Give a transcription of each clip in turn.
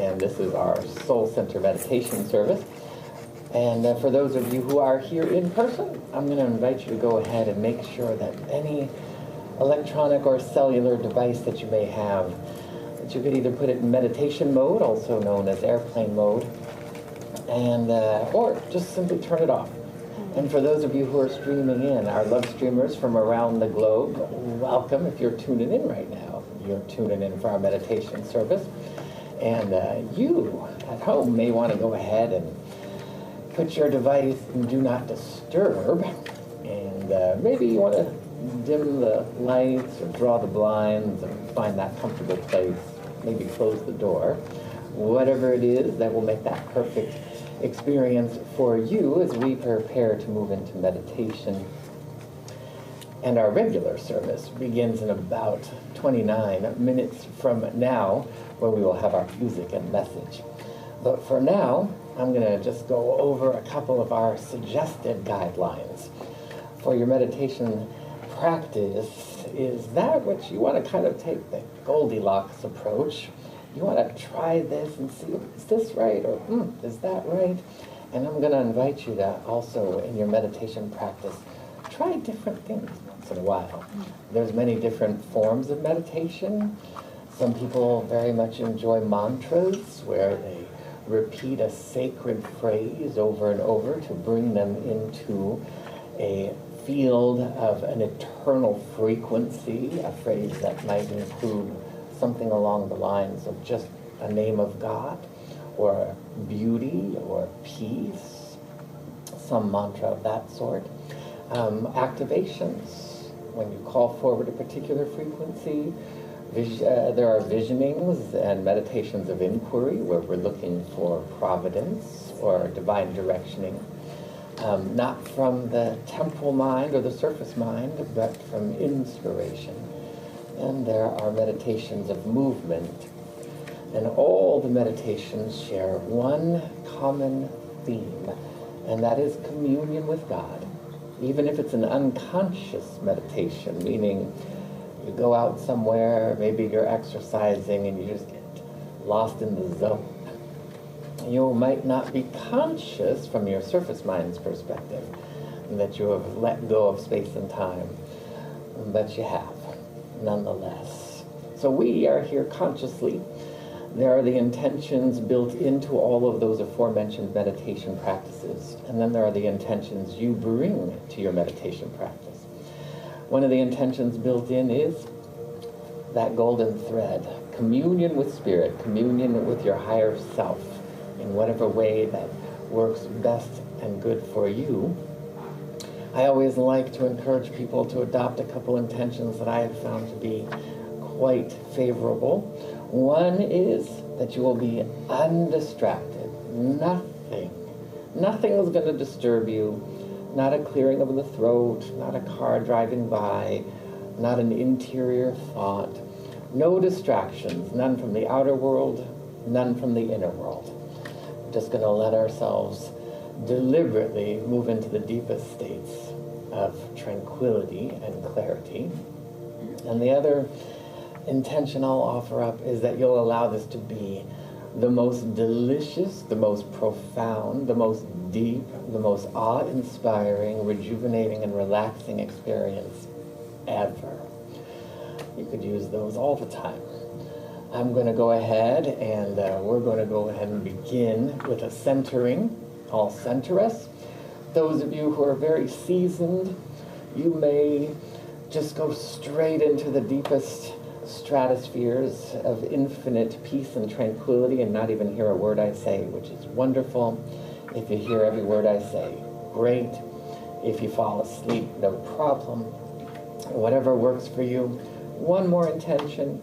and this is our Soul Center meditation service. And for those of you who are here in person, I'm going to invite you to go ahead and make sure that any electronic or cellular device that you may have, that you could either put it in meditation mode, also known as airplane mode, and or just simply turn it off. And for those of you who are streaming in, our love streamers from around the globe, welcome. If you're tuning in right now, you're tuning in for our meditation service. And you at home may want to go ahead and put your device in Do Not Disturb. And maybe you want to dim the lights or draw the blinds and find that comfortable place. Maybe close the door. Whatever it is that will make that perfect experience for you as we prepare to move into meditation. And our regular service begins in about 29 minutes from now, where we will have our music and message. But for now, I'm going to just go over a couple of our suggested guidelines for your meditation practice. Is that what you want to kind of take the Goldilocks approach? You want to try this and see, is this right, or is that right? And I'm going to invite you to also, in your meditation practice, try different things once in a while. There's many different forms of meditation. Some people very much enjoy mantras, where they repeat a sacred phrase over and over to bring them into a field of an eternal frequency, a phrase that might include something along the lines of just a name of God, or beauty, or peace, some mantra of that sort. Activations, when you call forward a particular frequency. There are visionings and meditations of inquiry, where we're looking for providence or divine directioning, not from the temporal mind or the surface mind, but from inspiration. And there are meditations of movement. And all the meditations share one common theme, and that is communion with God. Even if it's an unconscious meditation, meaning you go out somewhere, maybe you're exercising and you just get lost in the zone. You might not be conscious from your surface mind's perspective that you have let go of space and time, but you have, nonetheless. So we are here consciously. There are the intentions built into all of those aforementioned meditation practices, and then there are the intentions you bring to your meditation practice. One of the intentions built in is that golden thread, communion with spirit, communion with your higher self, in whatever way that works best and good for you. I always like to encourage people to adopt a couple intentions that I have found to be quite favorable. One is that you will be undistracted. Nothing is going to disturb you. Not a clearing of the throat, not a car driving by, not an interior thought. No distractions, none from the outer world, none from the inner world. We're just going to let ourselves deliberately move into the deepest states of tranquility and clarity. And the other intention I'll offer up is that you'll allow this to be the most delicious, the most profound, the most deep, the most awe-inspiring, rejuvenating, and relaxing experience ever. You could use those all the time. I'm going to go ahead and we're going to go ahead and begin with a centering. I'll center us. Those of you who are very seasoned, you may just go straight into the deepest stratospheres of infinite peace and tranquility and not even hear a word I say, which is wonderful. If you hear every word I say, great. If you fall asleep, no problem. Whatever works for you. One more intention.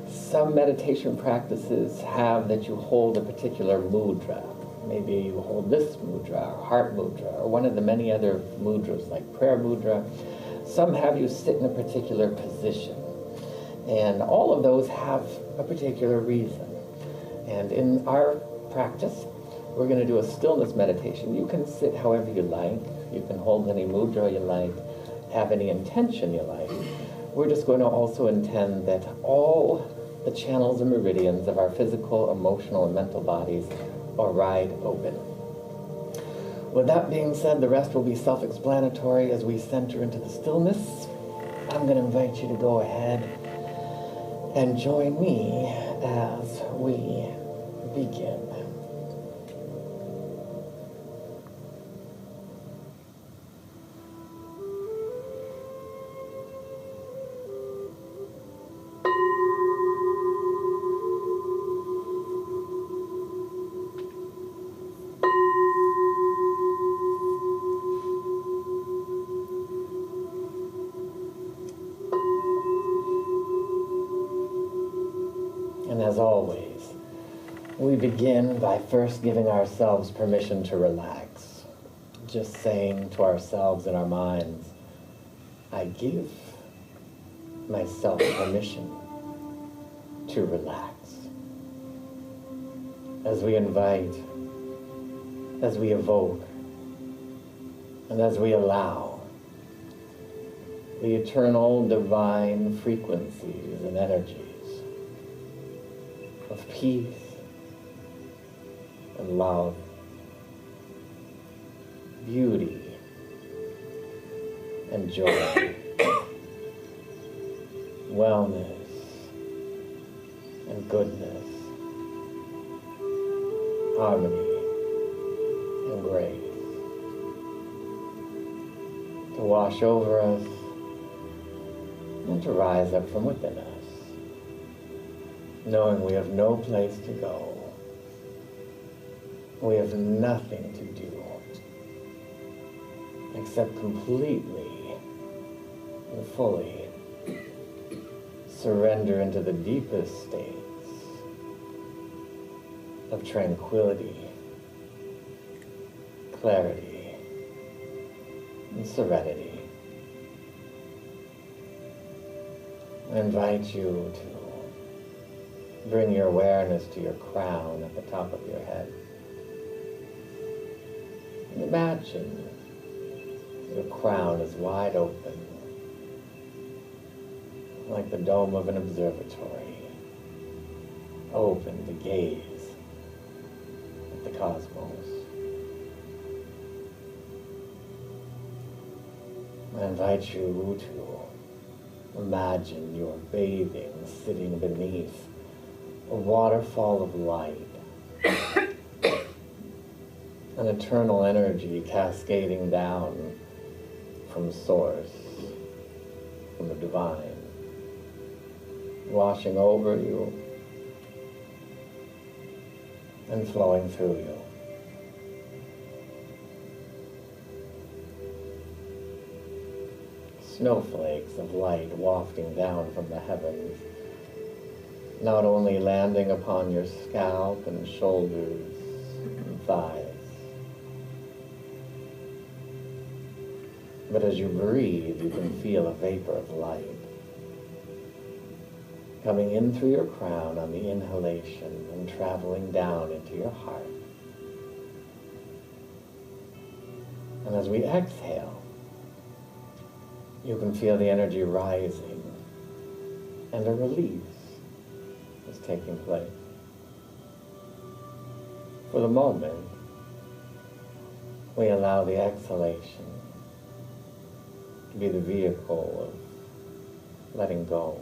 Some meditation practices have that you hold a particular mudra. Maybe you hold this mudra, or heart mudra, or one of the many other mudras like prayer mudra. Some have you sit in a particular position. And all of those have a particular reason. And in our practice, we're going to do a stillness meditation. You can sit however you like. You can hold any mudra you like, have any intention you like. We're just going to also intend that all the channels and meridians of our physical, emotional, and mental bodies are wide open. With that being said, the rest will be self-explanatory as we center into the stillness. I'm going to invite you to go ahead and join me as we begin. And as always, we begin by first giving ourselves permission to relax. Just saying to ourselves in our minds, I give myself permission to relax. As we invite, as we evoke, and as we allow the eternal divine frequencies and energies of peace and love, beauty and joy, wellness and goodness, harmony and grace to wash over us and to rise up from within us, knowing we have no place to go. We have nothing to do except completely and fully surrender into the deepest states of tranquility, clarity, and serenity. I invite you to bring your awareness to your crown at the top of your head. And imagine your crown is wide open, like the dome of an observatory, open to gaze at the cosmos. I invite you to imagine you're bathing, sitting beneath a waterfall of light, an eternal energy cascading down from source, from the divine, washing over you and flowing through you. Snowflakes of light wafting down from the heavens, not only landing upon your scalp and shoulders and thighs, but as you breathe, you can feel a vapor of light coming in through your crown on the inhalation and traveling down into your heart. And as we exhale, you can feel the energy rising and a release is taking place. For the moment, we allow the exhalation to be the vehicle of letting go.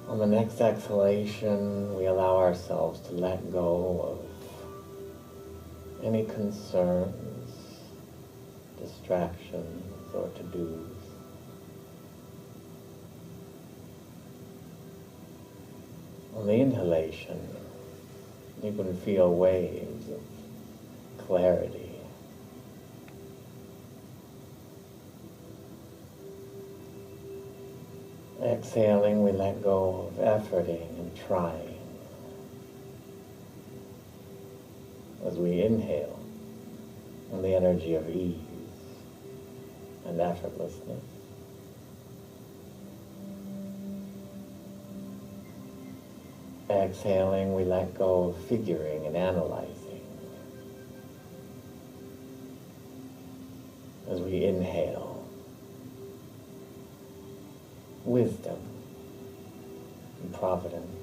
On the next exhalation, we allow ourselves to let go of any concerns, distractions, or to-dos. On the inhalation, you can feel waves of clarity. Exhaling, we let go of efforting and trying. As we inhale, and the energy of ease and effortlessness. Exhaling, we let go of figuring and analyzing. As we inhale, wisdom and providence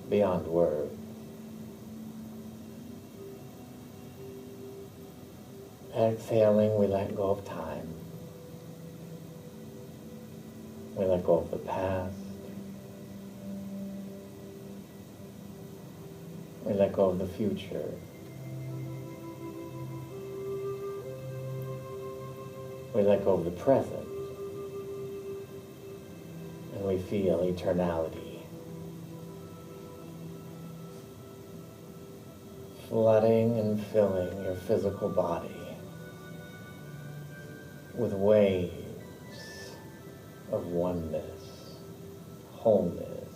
beyond words. Exhaling, we let go of time. We let go of the past. We let go of the future. We let go of the present. And we feel eternality flooding and filling your physical body with waves of oneness, wholeness,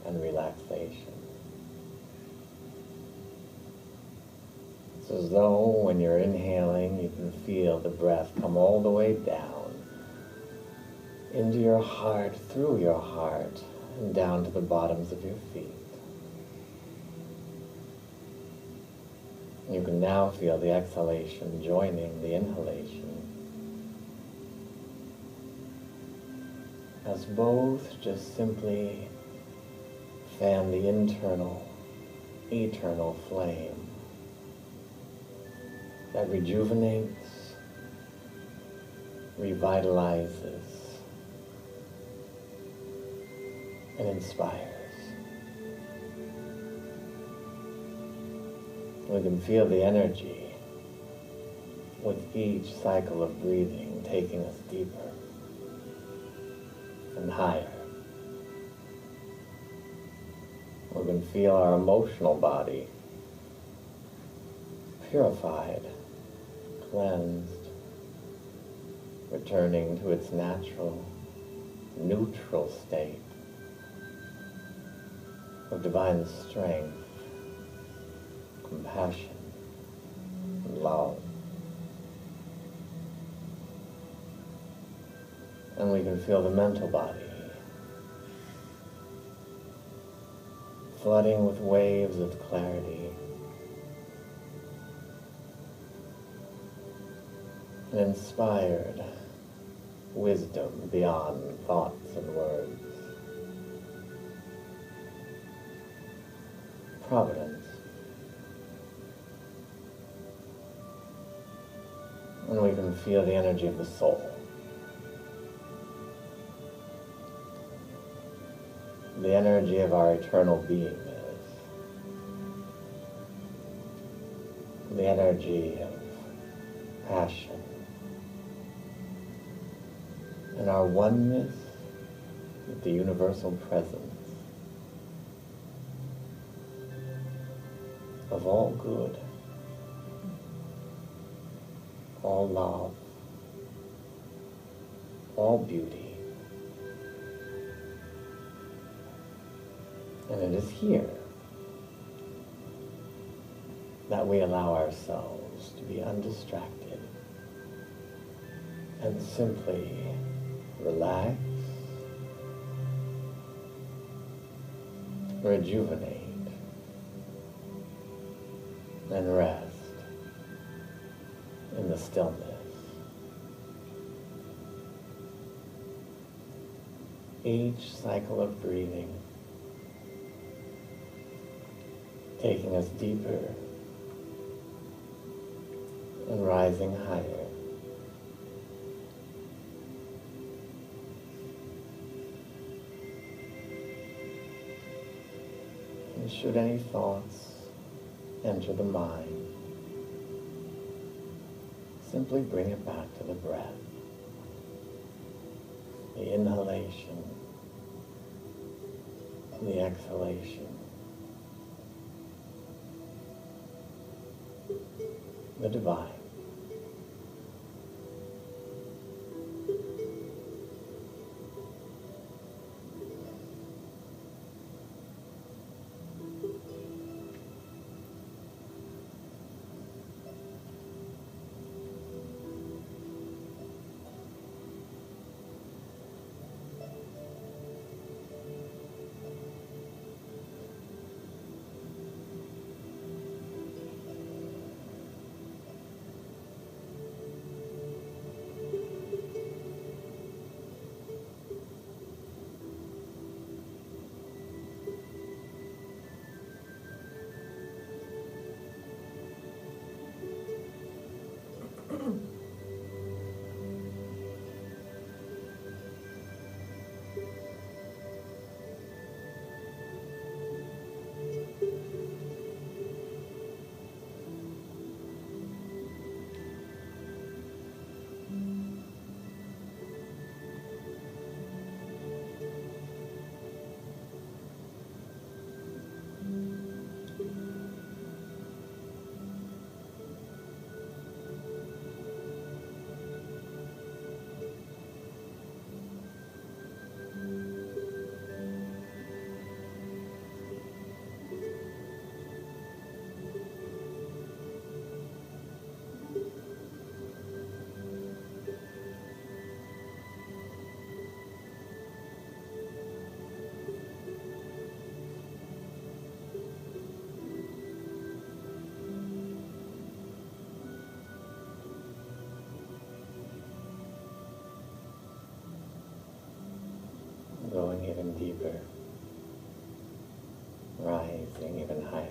and relaxation. It's as though when you're inhaling, you can feel the breath come all the way down into your heart, through your heart, and down to the bottoms of your feet. You can now feel the exhalation joining the inhalation, as both just simply fan the internal, eternal flame that rejuvenates, revitalizes, and inspires. We can feel the energy with each cycle of breathing taking us deeper and higher. We can feel our emotional body purified, cleansed, returning to its natural, neutral state of divine strength, compassion, and love. And we can feel the mental body flooding with waves of clarity and inspired wisdom beyond thoughts and words. Providence. And we can feel the energy of the soul. The energy of our eternal beingness. The energy of passion. And our oneness with the universal presence of all good, all love, all beauty. And it is here that we allow ourselves to be undistracted and simply relax, rejuvenate, and rest in the stillness. Each cycle of breathing taking us deeper and rising higher. And should any thoughts enter the mind, simply bring it back to the breath, the inhalation, the exhalation, the divine. even deeper, rising even higher.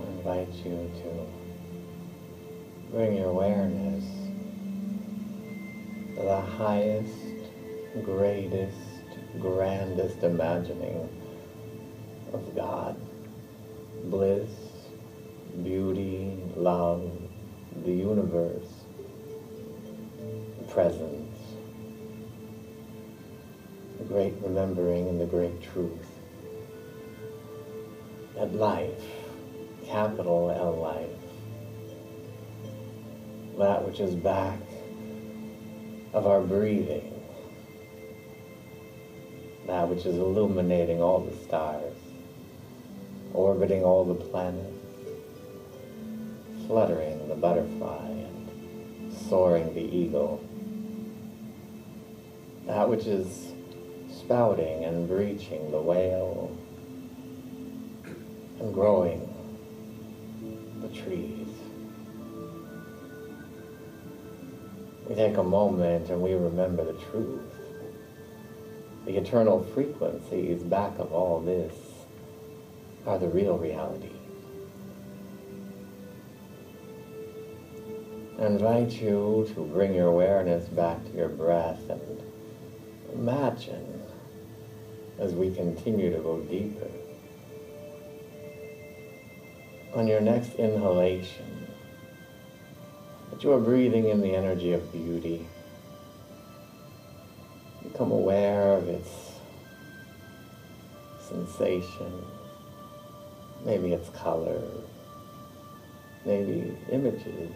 I invite you to bring your awareness to the highest, greatest, grandest imagining of God, bliss, beauty, love, the universe, presence, the great remembering and the great truth that life, capital L life, that which is back of our breathing, that which is illuminating all the stars, orbiting all the planets, fluttering the butterfly and soaring the eagle, that which is spouting and breaching the whale and growing the trees. We take a moment and we remember the truth. The eternal frequencies back of all this are the real reality. I invite you to bring your awareness back to your breath and imagine, as we continue to go deeper, on your next inhalation, that you are breathing in the energy of beauty. Become aware of its sensation, maybe its color, maybe images.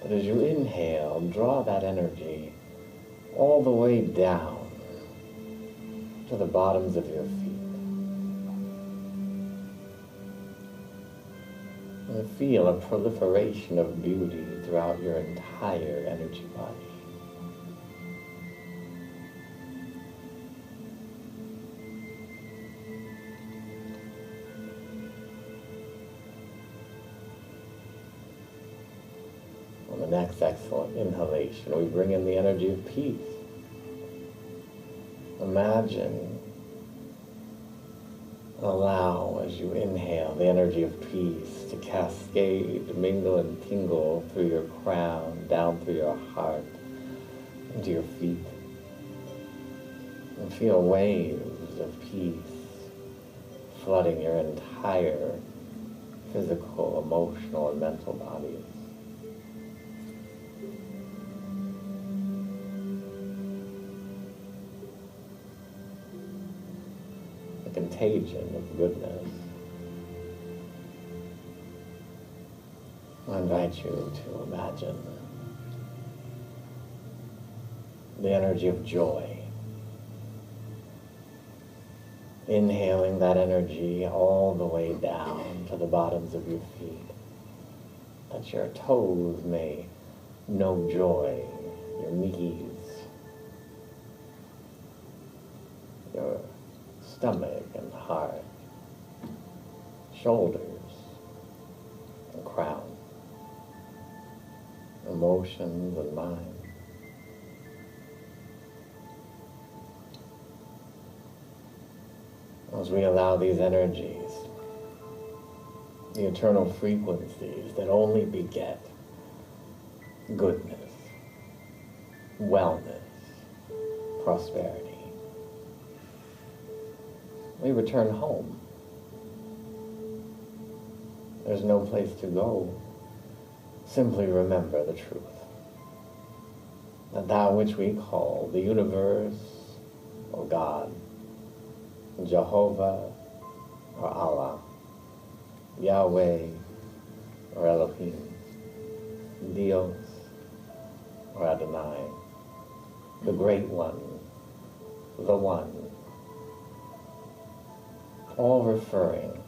But as you inhale, draw that energy all the way down to the bottoms of your feet. And feel a proliferation of beauty throughout your entire energy body. On the next excellent inhalation, we bring in the energy of peace. Imagine, allow as you inhale the energy of peace to cascade, mingle and tingle through your crown, down through your heart, into your feet. And feel waves of peace flooding your entire physical, emotional, and mental bodies. A contagion of goodness. I invite you to imagine the energy of joy. Inhaling that energy all the way down to the bottoms of your feet, that your toes may know joy, your knees, your stomach and heart, shoulders and crown, emotions and mind. As we allow these energies, the eternal frequencies that only beget goodness, wellness, prosperity, we return home. There's no place to go. Simply remember the truth. That which we call the universe or God, Jehovah or Allah, Yahweh or Elohim, Dios or Adonai, the Great One, the One, all referring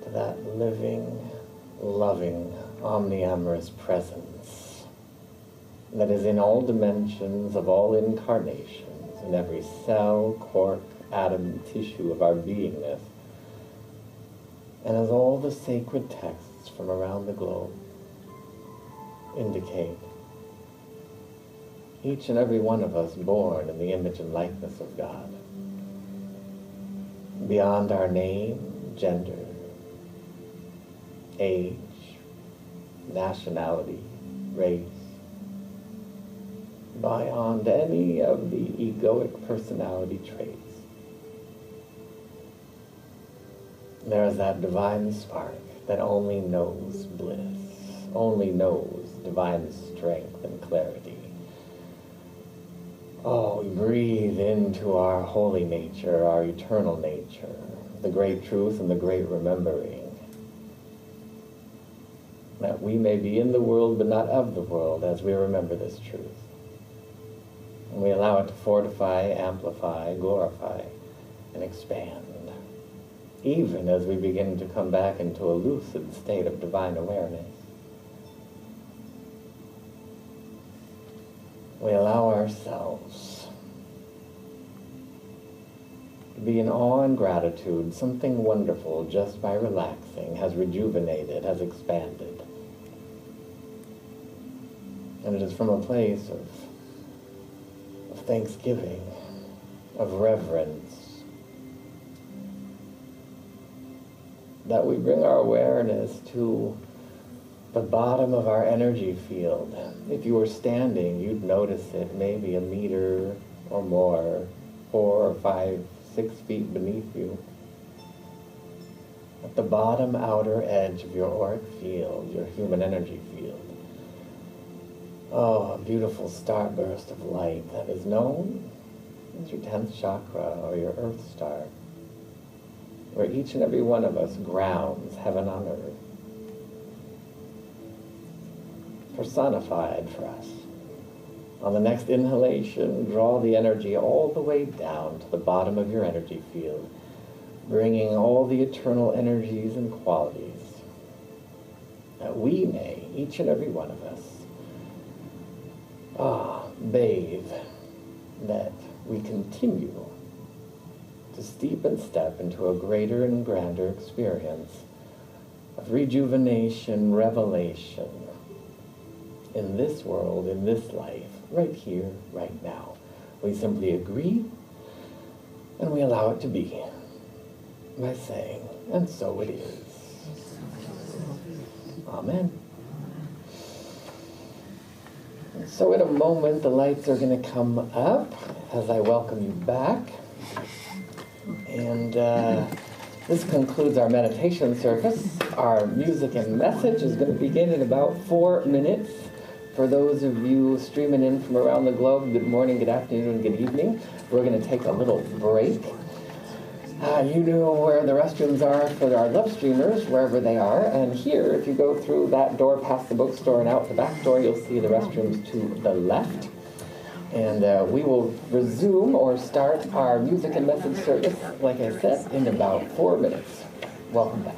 to that living, loving, omniamorous presence that is in all dimensions of all incarnations, in every cell, quark, atom, tissue of our beingness, and as all the sacred texts from around the globe indicate, each and every one of us born in the image and likeness of God, beyond our name, gender, age, nationality, race, beyond any of the egoic personality traits. There is that divine spark that only knows bliss, only knows divine strength and clarity. Oh, we breathe into our holy nature, our eternal nature, the great truth and the great remembering, that we may be in the world but not of the world as we remember this truth. And we allow it to fortify, amplify, glorify, and expand, even as we begin to come back into a lucid state of divine awareness. We allow ourselves to be in awe and gratitude. Something wonderful just by relaxing has rejuvenated, has expanded. And it is from a place of thanksgiving, of reverence, that we bring our awareness to the bottom of our energy field. If you were standing, you'd notice it maybe a meter or more, 4 or 5, 6 feet beneath you. At the bottom outer edge of your auric field, your human energy field. Oh, a beautiful starburst of light that is known as your 10th chakra or your earth star, where each and every one of us grounds heaven on earth, personified for us. On the next inhalation, draw the energy all the way down to the bottom of your energy field, bringing all the eternal energies and qualities that we may, each and every one of us, bathe, that we continue to steep and step into a greater and grander experience of rejuvenation, revelation in this world, in this life, right here, right now, We simply agree, and we allow it to be by saying, and so it is. Amen. So in a moment, the lights are going to come up as I welcome you back. And this concludes our meditation service. Our music and message is going to begin in about 4 minutes. For those of you streaming in from around the globe, good morning, good afternoon, good evening. We're going to take a little break. You know where the restrooms are for our love streamers, wherever they are. And here, if you go through that door past the bookstore and out the back door, you'll see the restrooms to the left. And we will resume or start our music and message service, like I said, in about 4 minutes. Welcome back.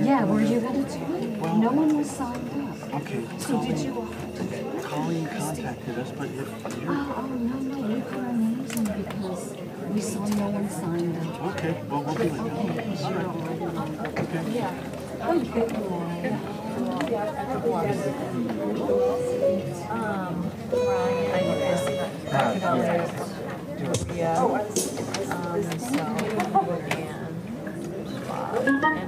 Yeah, were you headed to? Well, no one was signed up. Okay. So did you? Colleen contacted us, but you're... No, you were amazing because we saw no one signed up. Okay, well, we'll do it now. Okay, All right. Okay. Yeah. Oh, good lad.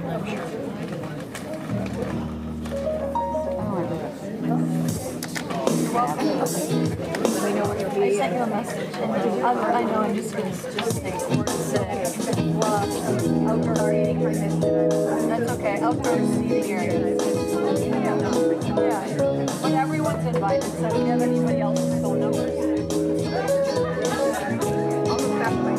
We know what you'll be. I sent you a message. I know, I'm just going to say outdoor seating. That's okay. Outdoor seating area. Yeah. But everyone's invited, so if you have anybody else's phone numbers. I'll look back at my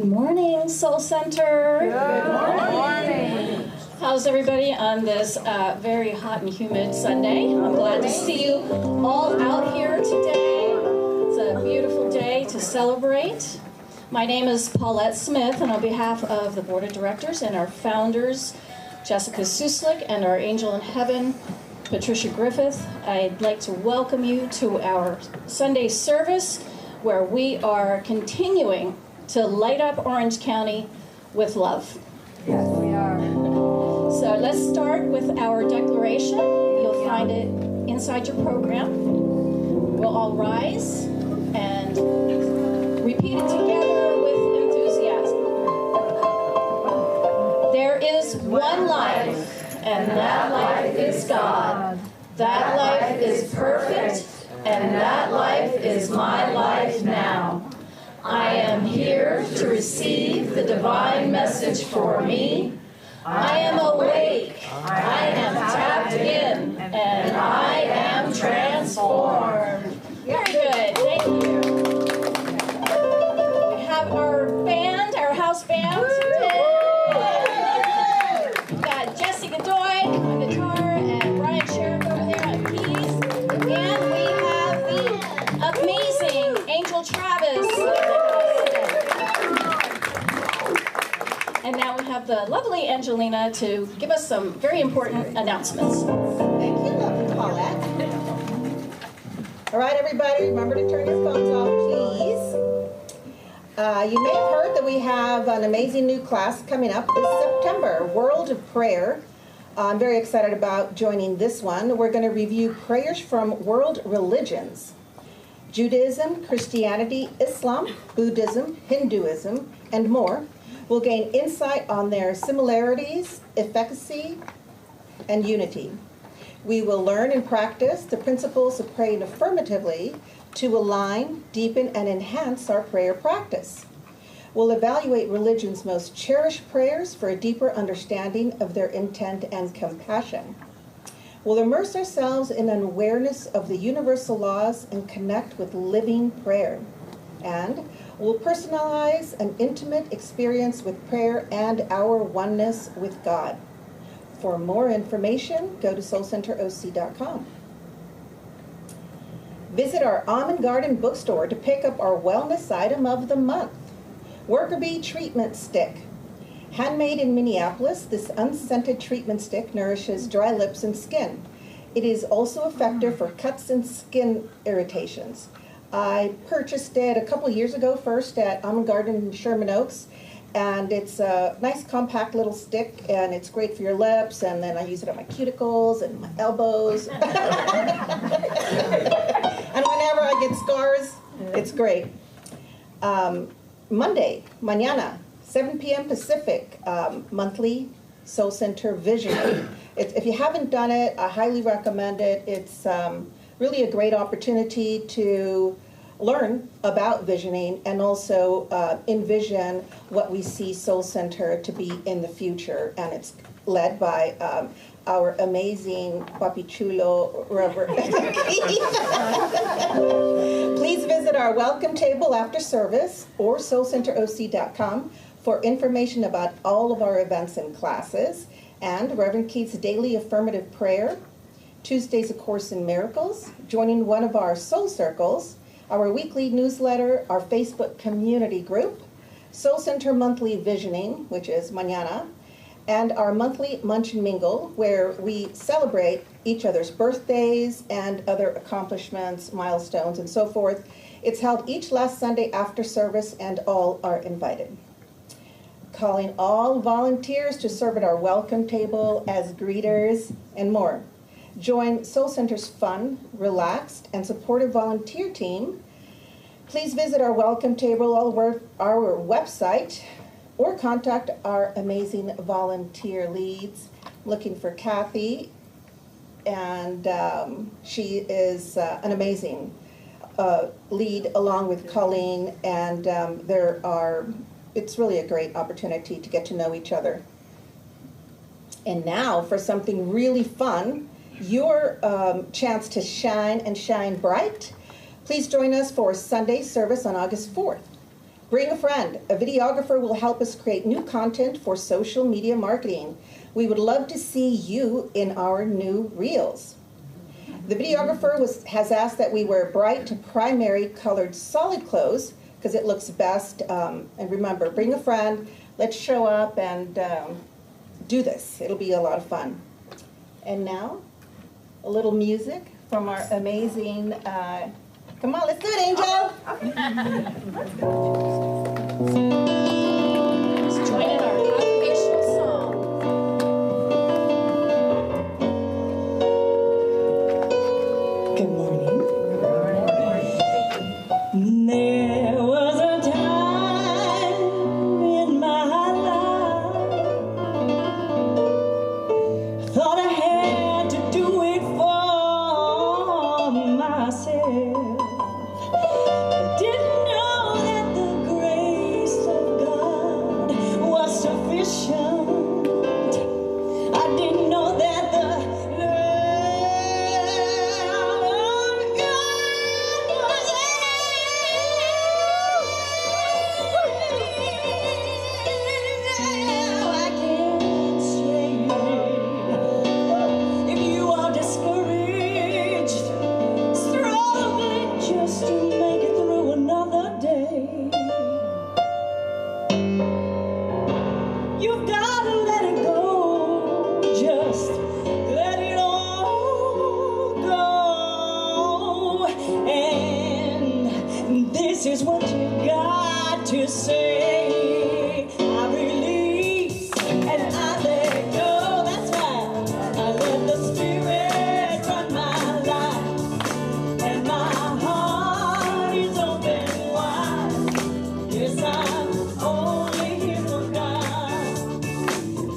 morning, Soul Center. Good morning. How's everybody on this very hot and humid Sunday? I'm glad to see you all out here today. It's a beautiful day to celebrate. My name is Paulette Smith, and on behalf of the Board of Directors and our founders, Jessica Suslik, and our angel in heaven, Patricia Griffith, I'd like to welcome you to our Sunday service, where we are continuing to light up Orange County with love. Yes, we are. So let's start with our declaration. You'll find it inside your program. We'll all rise and repeat it together with enthusiasm. There is one life, and that life is God. That life is perfect, and that life is my life now. I am here to receive the divine message for me. I am awake, I am tapped in, and I am transformed. Very good, thank you. We have our band, our house band today. We've got Jesse Godoy on guitar and Brian Sherrick over there on keys. And we have the amazing Angel Travis. And now we have the lovely Angelina to give us some very important announcements. Thank you, lovely Paulette. All right, everybody, remember to turn your phones off, please. You may have heard that we have an amazing new class coming up this September, World of Prayer. I'm very excited about joining this one. We're going to review prayers from world religions: Judaism, Christianity, Islam, Buddhism, Hinduism, and more. We'll gain insight on their similarities, efficacy, and unity. We will learn and practice the principles of praying affirmatively to align, deepen, and enhance our prayer practice. We'll evaluate religion's most cherished prayers for a deeper understanding of their intent and compassion. We'll immerse ourselves in an awareness of the universal laws and connect with living prayer. And we'll personalize an intimate experience with prayer and our oneness with God. For more information, go to soulcenteroc.com. Visit our Almond Garden bookstore to pick up our wellness item of the month, Worker Bee Treatment Stick. Handmade in Minneapolis, this unscented treatment stick nourishes dry lips and skin. It is also effective for cuts and skin irritations. I purchased it a couple years ago first at Almond Garden in Sherman Oaks, and it's a nice compact little stick, and it's great for your lips, and then I use it on my cuticles and my elbows. And whenever I get scars, it's great. Monday, mañana, 7 p.m. Pacific, monthly Soul Center Visioning. If you haven't done it, I highly recommend it. It's really a great opportunity to learn about visioning and also envision what we see Soul Center to be in the future. And it's led by our amazing Papi Chulo Reverend. Please visit our welcome table after service or soulcenteroc.com for information about all of our events and classes, and Reverend Keith's daily affirmative prayer, Tuesdays A Course in Miracles, joining one of our soul circles, our weekly newsletter, our Facebook community group, Soul Center Monthly Visioning, which is mañana, and our monthly Munch and Mingle, where we celebrate each other's birthdays and other accomplishments, milestones, and so forth. It's held each last Sunday after service, and all are invited. Calling all volunteers to serve at our welcome table as greeters and more. Join Soul Center's fun, relaxed, and supportive volunteer team. Please visit our welcome table, our website, or contact our amazing volunteer leads. Looking for Kathy, and she is an amazing lead, along with Colleen, and it's really a great opportunity to get to know each other. And now for something really fun, your chance to shine and shine bright. Please join us for Sunday service on August 4th. Bring a friend. A videographer will help us create new content for social media marketing. We would love to see you in our new reels. The videographer has asked that we wear bright primary colored solid clothes because it looks best. And remember, bring a friend. Let's show up and do this. It'll be a lot of fun. And now, a little music from our amazing, come on, let's do it, Angel. Let's join in our congregational song. Good morning. There was a time in my life thought I had to do it for myself. I didn't know that the grace of God was sufficient. I didn't know that the love of God was now I can't say if you are discouraged, struggling just to make it through another day. You've got to let it go. Just let it all go. And this is what you've got to say. I release and I let go. That's right. I let the Spirit run my life. And my heart is open wide. Yes, I'm only here for God.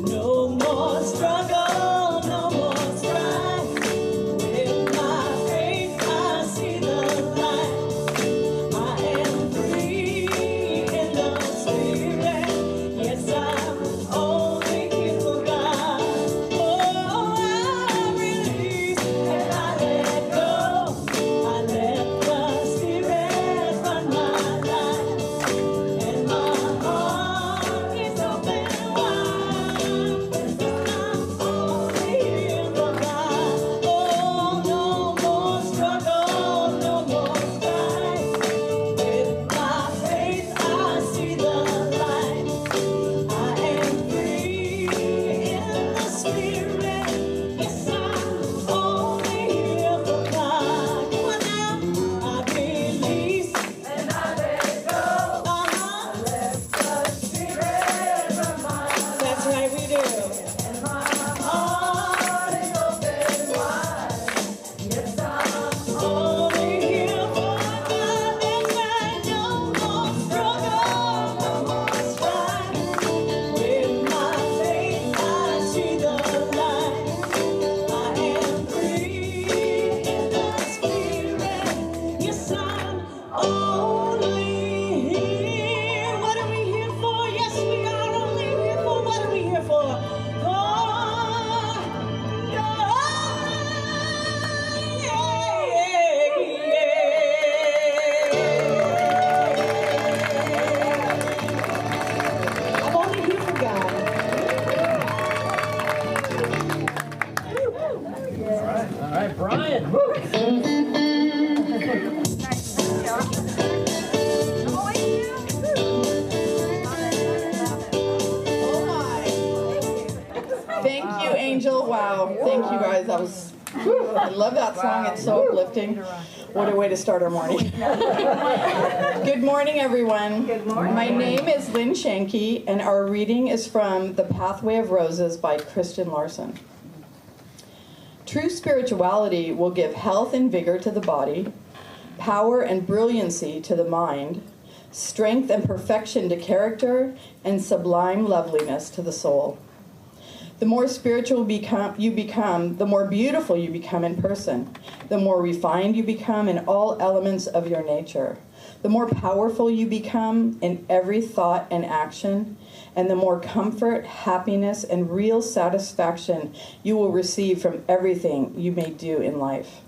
No more struggle, no more strife. With my faith, I see the light. I am free in the Spirit. Yes, I'm only here for God. Oh, I release and I let go. I let the Spirit run my life. And my heart is open wide. Yes, I'm only here for God. Oh, no more struggle, no more strife. With my faith, I see the light. I am free in the Spirit. Yes, I'm only here for God. Come on now. I release and I let go. Let the Spirit run my life. That's right, we do. And my heart is open wide. Yes, I'm only here for God. That's right, no more struggle, no more strife. With my faith, I see the light. I am free in the Spirit. Yes, I'm only here. What are we here for? Yes, we are only here for. What are we here for? I'm only here for God. All right, Brian. Thank you, Angel. Wow. Thank you, guys. That was, I love that song. It's so uplifting. What a way to start our morning. Good morning, everyone. Good morning. My name is Lynn Shanky, and our reading is from The Pathway of Roses by Kristen Larson. True spirituality will give health and vigor to the body, power and brilliancy to the mind, strength and perfection to character, and sublime loveliness to the soul. The more spiritual you become, the more beautiful you become in person, the more refined you become in all elements of your nature, the more powerful you become in every thought and action, and the more comfort, happiness, and real satisfaction you will receive from everything you may do in life.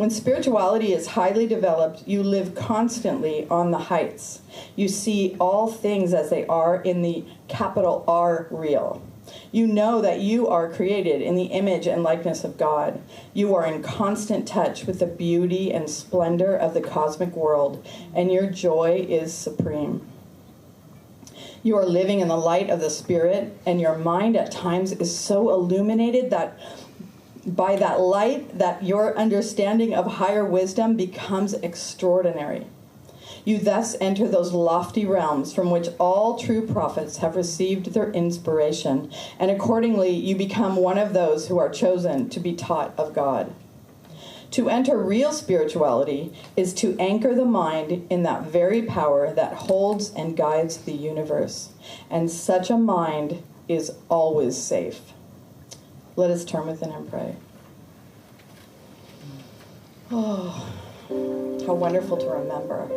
When spirituality is highly developed, you live constantly on the heights. You see all things as they are in the capital R real. You know that you are created in the image and likeness of God. You are in constant touch with the beauty and splendor of the cosmic world, and your joy is supreme. You are living in the light of the Spirit, and your mind at times is so illuminated that by that light that your understanding of higher wisdom becomes extraordinary. You thus enter those lofty realms from which all true prophets have received their inspiration, and accordingly you become one of those who are chosen to be taught of God. To enter real spirituality is to anchor the mind in that very power that holds and guides the universe, and such a mind is always safe. Let us turn within and pray. Oh, how wonderful to remember.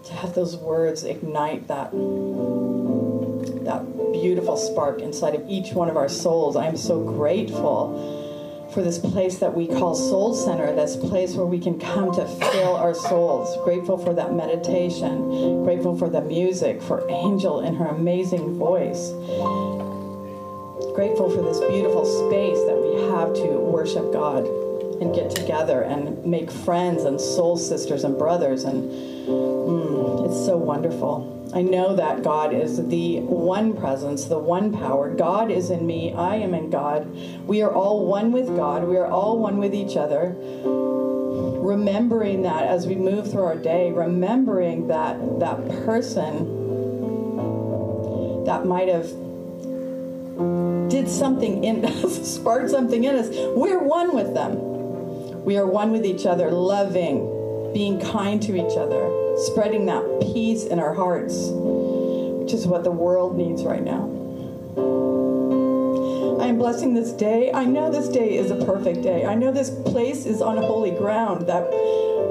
To have those words ignite that beautiful spark inside of each one of our souls. I am so grateful for this place that we call Soul Center, this place where we can come to fill our souls. Grateful for that meditation. Grateful for the music, for Angel and her amazing voice. Grateful for this beautiful space that we have to worship God and get together and make friends and soul sisters and brothers, and it's so wonderful. I know that God is the one presence, the one power. God is in me, I am in God. We are all one with God. We are all one with each other. Remembering that as we move through our day, remembering that that person that might have did something in us, sparked something in us, we're one with them. We are one with each other, loving, being kind to each other, spreading that peace in our hearts, which is what the world needs right now. I am blessing this day. I know this day is a perfect day. I know this place is on holy ground, that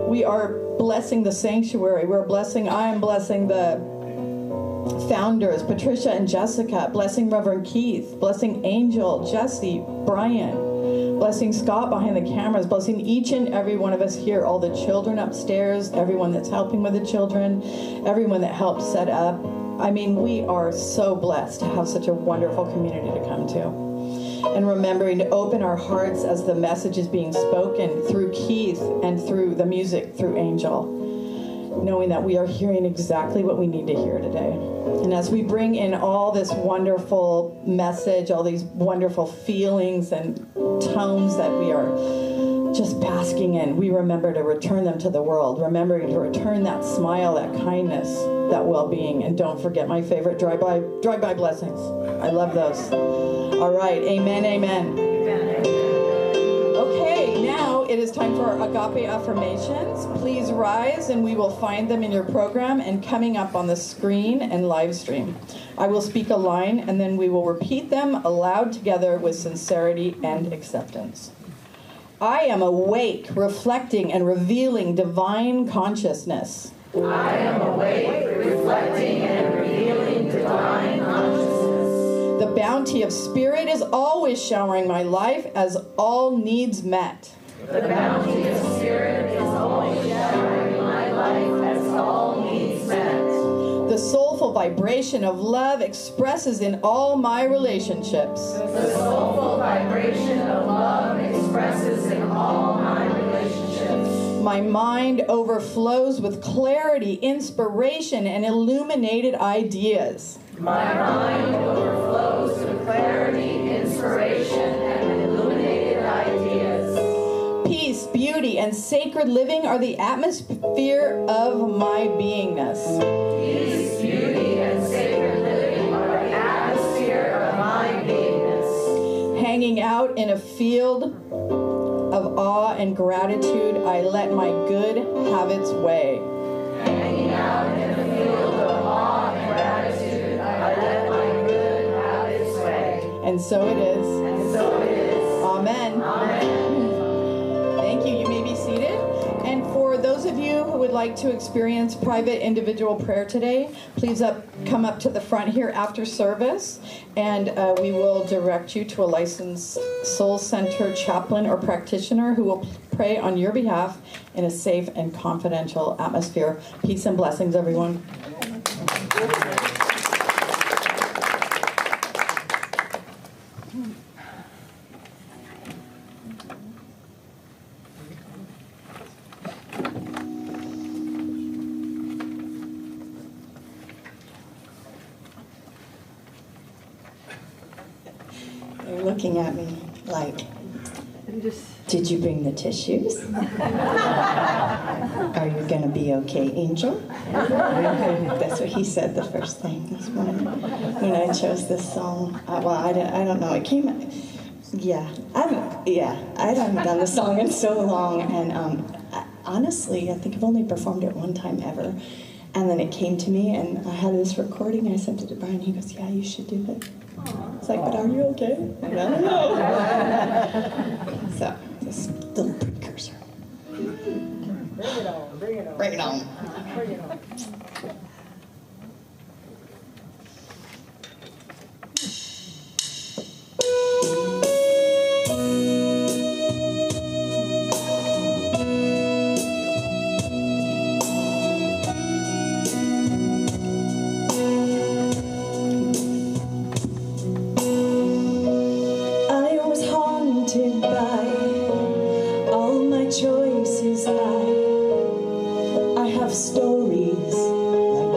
we are blessing the sanctuary. I am blessing the founders, Patricia and Jessica, blessing Reverend Keith, blessing Angel, Jesse, Brian, blessing Scott behind the cameras, blessing each and every one of us here, all the children upstairs, everyone that's helping with the children, everyone that helped set up. I mean, we are so blessed to have such a wonderful community to come to. And remembering to open our hearts as the message is being spoken through Keith and through the music, through Angel, knowing that we are hearing exactly what we need to hear today. And as we bring in all this wonderful message, all these wonderful feelings and tones that we are just basking in, we remember to return them to the world, remembering to return that smile, that kindness, that well-being. And don't forget my favorite drive-by blessings. I love those. All right, amen, amen. Okay, now it is time for our agape affirmations. Please rise, and we will find them in your program and coming up on the screen and live stream. I will speak a line, and then we will repeat them aloud together with sincerity and acceptance. I am awake, reflecting and revealing divine consciousness. I am awake, reflecting and revealing divine consciousness. The bounty of Spirit is always showering my life as all needs met. The bounty of Spirit is always showering my life as all needs met. The soulful vibration of love expresses in all my relationships. The soulful vibration of love expresses in all my relationships. My mind overflows with clarity, inspiration, and illuminated ideas. My mind overflows with clarity, inspiration, and illuminated ideas. Peace, beauty, and sacred living are the atmosphere of my beingness. Peace, beauty, and sacred living are the atmosphere of my beingness. Hanging out in a field of awe and gratitude, I let my good have its way. Hanging out in a field of awe and gratitude, I let my good have its way. And so it is. And so it is. Amen. Amen. Thank you. You may be seated. And for those of you who would like to experience private individual prayer today, please come up to the front here after service, and we will direct you to a licensed Soul Center chaplain or practitioner who will pray on your behalf in a safe and confidential atmosphere. Peace and blessings, everyone. They're looking at me like, did you bring the tissues? Are you going to be okay, Angel? That's what he said the first thing this morning when I chose this song. Well, I don't know. It came, I haven't done this song in so long. And honestly, I think I've only performed it one time ever. And then it came to me, and I had this recording. I sent it to Brian. He goes, yeah, you should do it. It's like, but are you okay? I don't know. So, this little precursor. Bring it on, bring it on. Bring it on. Bring it on. Choices I have stories like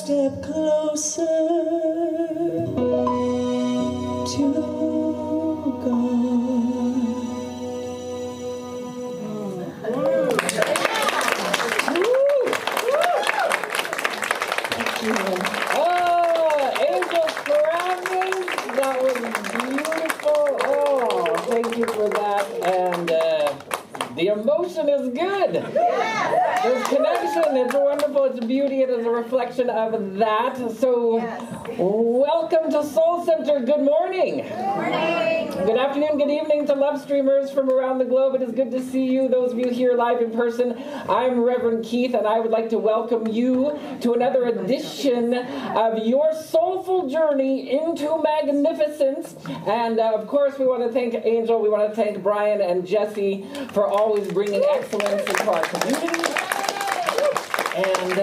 step closer to God. Angel surroundings. That was beautiful. Oh, thank you for that. And the emotion is good. There's connection. It's wonderful. It's beauty. It is a reflection of that. So, welcome to Soul Center. Good morning. Good morning. Good afternoon. Good evening to love streamers from around the globe. It is good to see you. Those of you here live in person. I'm Reverend Keith, and I would like to welcome you to another edition of your soulful journey into magnificence. And of course, we want to thank Angel. We want to thank Brian and Jesse for always bringing excellence into our community. And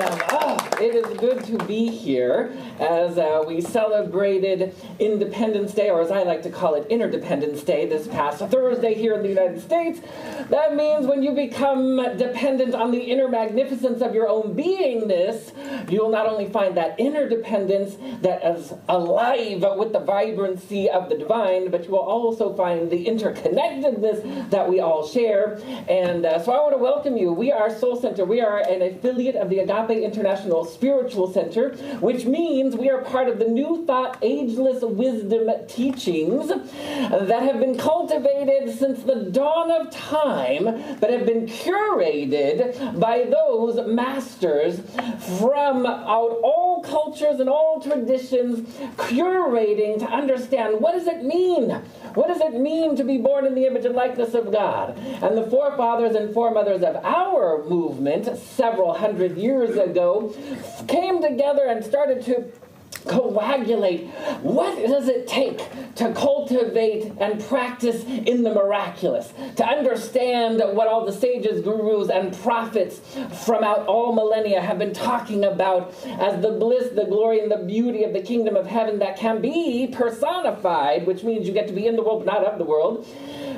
it is good to be here as we celebrated Independence Day, or as I like to call it, Interdependence Day, this past Thursday here in the United States. That means when you become dependent on the inner magnificence of your own beingness, you'll not only find that interdependence that is alive with the vibrancy of the divine, but you will also find the interconnectedness that we all share. And so I want to welcome you. We are Soul Center. We are an affiliate of the Agape International Spiritual Center, which means we are part of the New Thought Ageless Wisdom teachings that have been cultivated since the dawn of time, but have been curated by those masters from out all cultures and all traditions, curating to understand what does it mean? What does it mean to be born in the image and likeness of God? And the forefathers and foremothers of our movement, several hundred years ago, came together and started to coagulate. What does it take to cultivate and practice in the miraculous? To understand what all the sages, gurus, and prophets from out all millennia have been talking about as the bliss, the glory, and the beauty of the kingdom of heaven that can be personified, which means you get to be in the world but not of the world.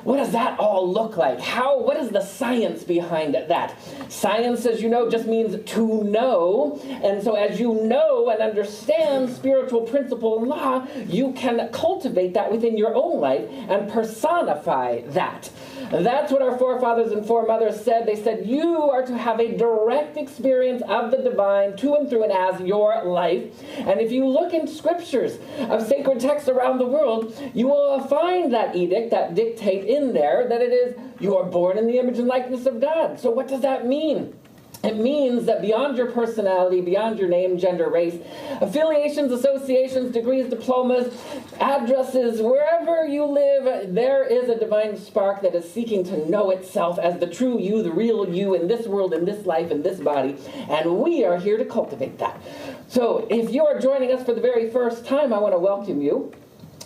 What does that all look like? What is the science behind that? Science, as you know, just means to know. And so as you know and understand spiritual principle and law, you can cultivate that within your own life and personify that. That's what our forefathers and foremothers said. They said you are to have a direct experience of the divine to and through and as your life. And if you look in scriptures of sacred texts around the world, you will find that edict, that dictate in there, that it is you are born in the image and likeness of God. So what does that mean? It means that beyond your personality, beyond your name, gender, race, affiliations, associations, degrees, diplomas, addresses, wherever you live, there is a divine spark that is seeking to know itself as the true you, the real you in this world, in this life, in this body. And we are here to cultivate that. So if you are joining us for the very first time, I want to welcome you.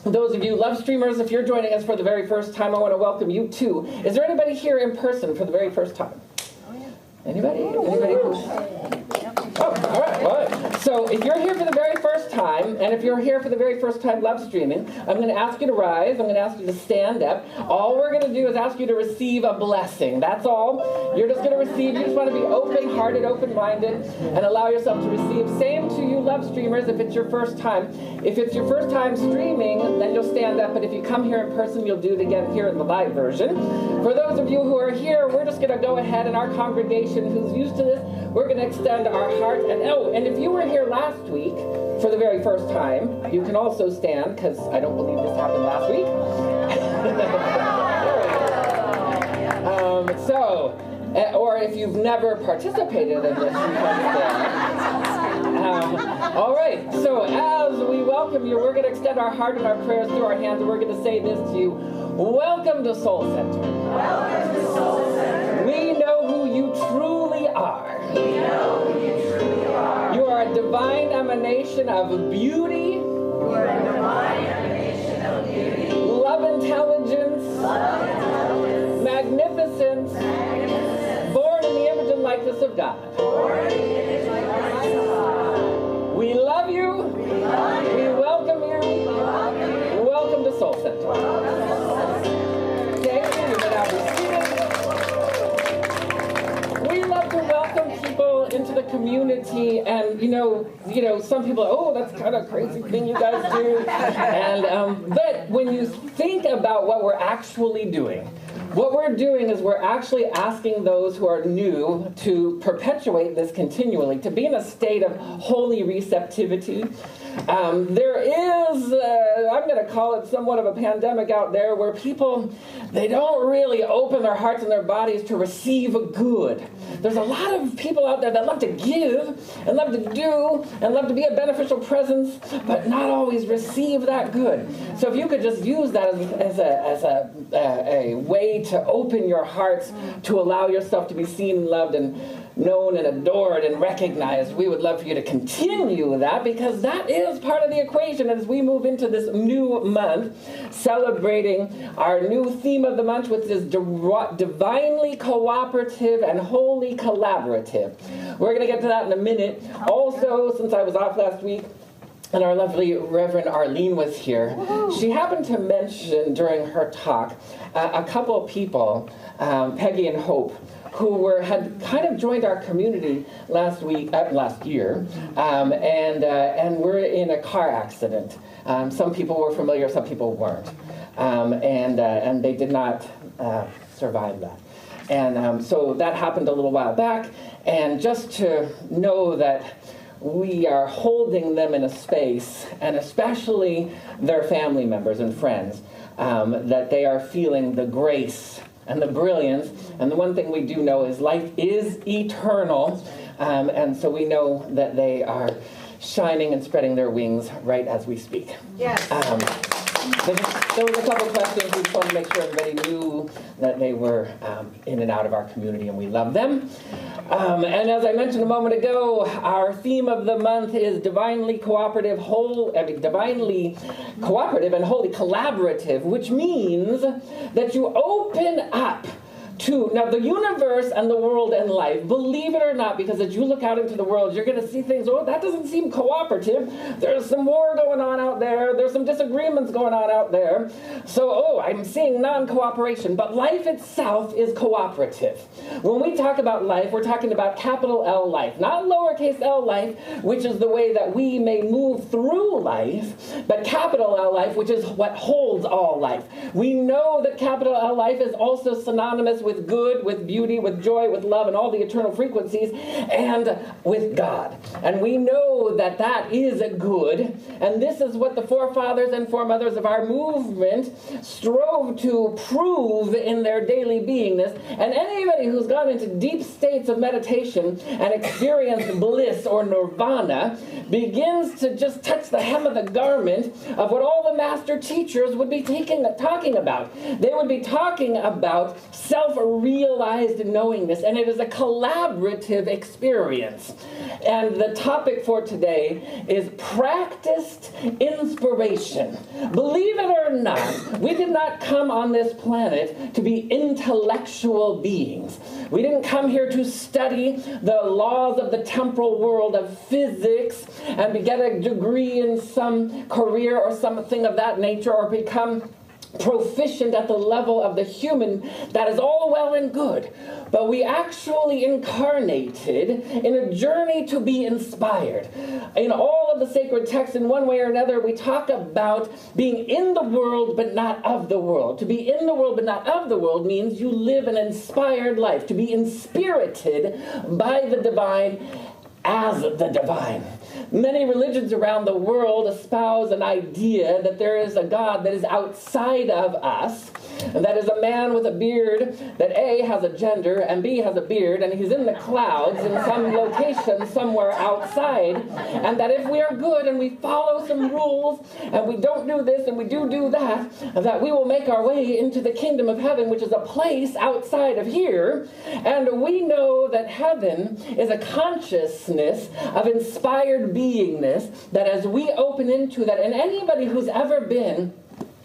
Those of you love streamers, if you're joining us for the very first time, I want to welcome you too. Is there anybody here in person for the very first time? Anybody? Anybody who's... Oh, all right. So if you're here for the very first time, and if you're here for the very first time love streaming, I'm going to ask you to rise. I'm going to ask you to stand up. All we're going to do is ask you to receive a blessing. That's all. You're just going to receive. You just want to be open-hearted, open-minded, and allow yourself to receive. Same to you love streamers if it's your first time. If it's your first time streaming, then you'll stand up. But if you come here in person, you'll do it again here in the live version. For those of you who are here, we're just going to go ahead, and our congregation who's used to this, we're going to extend our heart. And if you were here last week for the very first time, you can also stand, because I don't believe this happened last week. Or if you've never participated in this, you can stand. All right, so as we welcome you, we're going to extend our heart and our prayers through our hands, and we're going to say this to you. Welcome to Soul Center. Welcome to Soul Center. We know who you truly are. We know who you truly are. You are a divine emanation of beauty. You are a divine emanation of beauty. Love, intelligence. Love, intelligence. Magnificence. Magnificence. Born in the image and likeness of God. Born in the image and likeness of God. We love you. We love you. We welcome you. We welcome you. Welcome to Soul Center. Welcome to Soul Center. Thank you. You may now be seated. We love to welcome people into the community community, and some people, oh, that's kind of a crazy thing you guys do. And but when you think about what we're actually doing, what we're doing is we're actually asking those who are new to perpetuate this continually, to be in a state of holy receptivity. There is, I'm going to call it somewhat of a pandemic out there where people, they don't really open their hearts and their bodies to receive good. There's a lot of people out there that love to give and love to do and love to be a beneficial presence, but not always receive that good. So if you could just use that as a way to open your hearts to allow yourself to be seen and loved and known and adored and recognized, we would love for you to continue that, because that is part of the equation as we move into this new month, celebrating our new theme of the month, which is divinely cooperative and wholly collaborative. We're going to get to that in a minute. Also, since I was off last week, and our lovely Reverend Arlene was here, she happened to mention during her talk a couple of people, Peggy and Hope, who had kind of joined our community last year, and were in a car accident. Some people were familiar, some people weren't, and they did not survive that. And so that happened a little while back, and just to know that we are holding them in a space, and especially their family members and friends, that they are feeling the grace and the brilliance. And the one thing we do know is life is eternal, and so we know that they are shining and spreading their wings right as we speak. Yes. There was a couple questions. We just wanted to make sure everybody knew that they were in and out of our community, and we love them. And as I mentioned a moment ago, our theme of the month is divinely cooperative and wholly collaborative, which means that you open up to, now the universe and the world and life, believe it or not, because as you look out into the world, you're going to see things, oh, that doesn't seem cooperative. There's some war going on out there. There's some disagreements going on out there. So, oh, I'm seeing non-cooperation. But life itself is cooperative. When we talk about life, we're talking about capital L life, not lowercase l life, which is the way that we may move through life, but capital L life, which is what holds all life. We know that capital L life is also synonymous with good, with beauty, with joy, with love, and all the eternal frequencies, and with God. And we know that that is a good, and this is what the forefathers and foremothers of our movement strove to prove in their daily beingness. And anybody who's gone into deep states of meditation and experienced bliss or nirvana begins to just touch the hem of the garment of what all the master teachers would be talking about. They would be talking about self-realized knowingness, and it is a collaborative experience. And the topic for today is practiced inspiration. Believe it or not, we did not come on this planet to be intellectual beings. We didn't come here to study the laws of the temporal world of physics and to get a degree in some career or something of that nature, or become proficient at the level of the human. That is all well and good. But we actually incarnated in a journey to be inspired. In all of the sacred texts, in one way or another, we talk about being in the world but not of the world. To be in the world but not of the world means you live an inspired life. To be inspirited by the divine as the divine. Many religions around the world espouse an idea that there is a God that is outside of us, and that is a man with a beard that A, has a gender, and B, has a beard, and he's in the clouds in some location somewhere outside, and that if we are good and we follow some rules, and we don't do this and we do that, that we will make our way into the kingdom of heaven, which is a place outside of here. And we know that heaven is a consciousness of inspired beingness, that as we open into that, and anybody who's ever been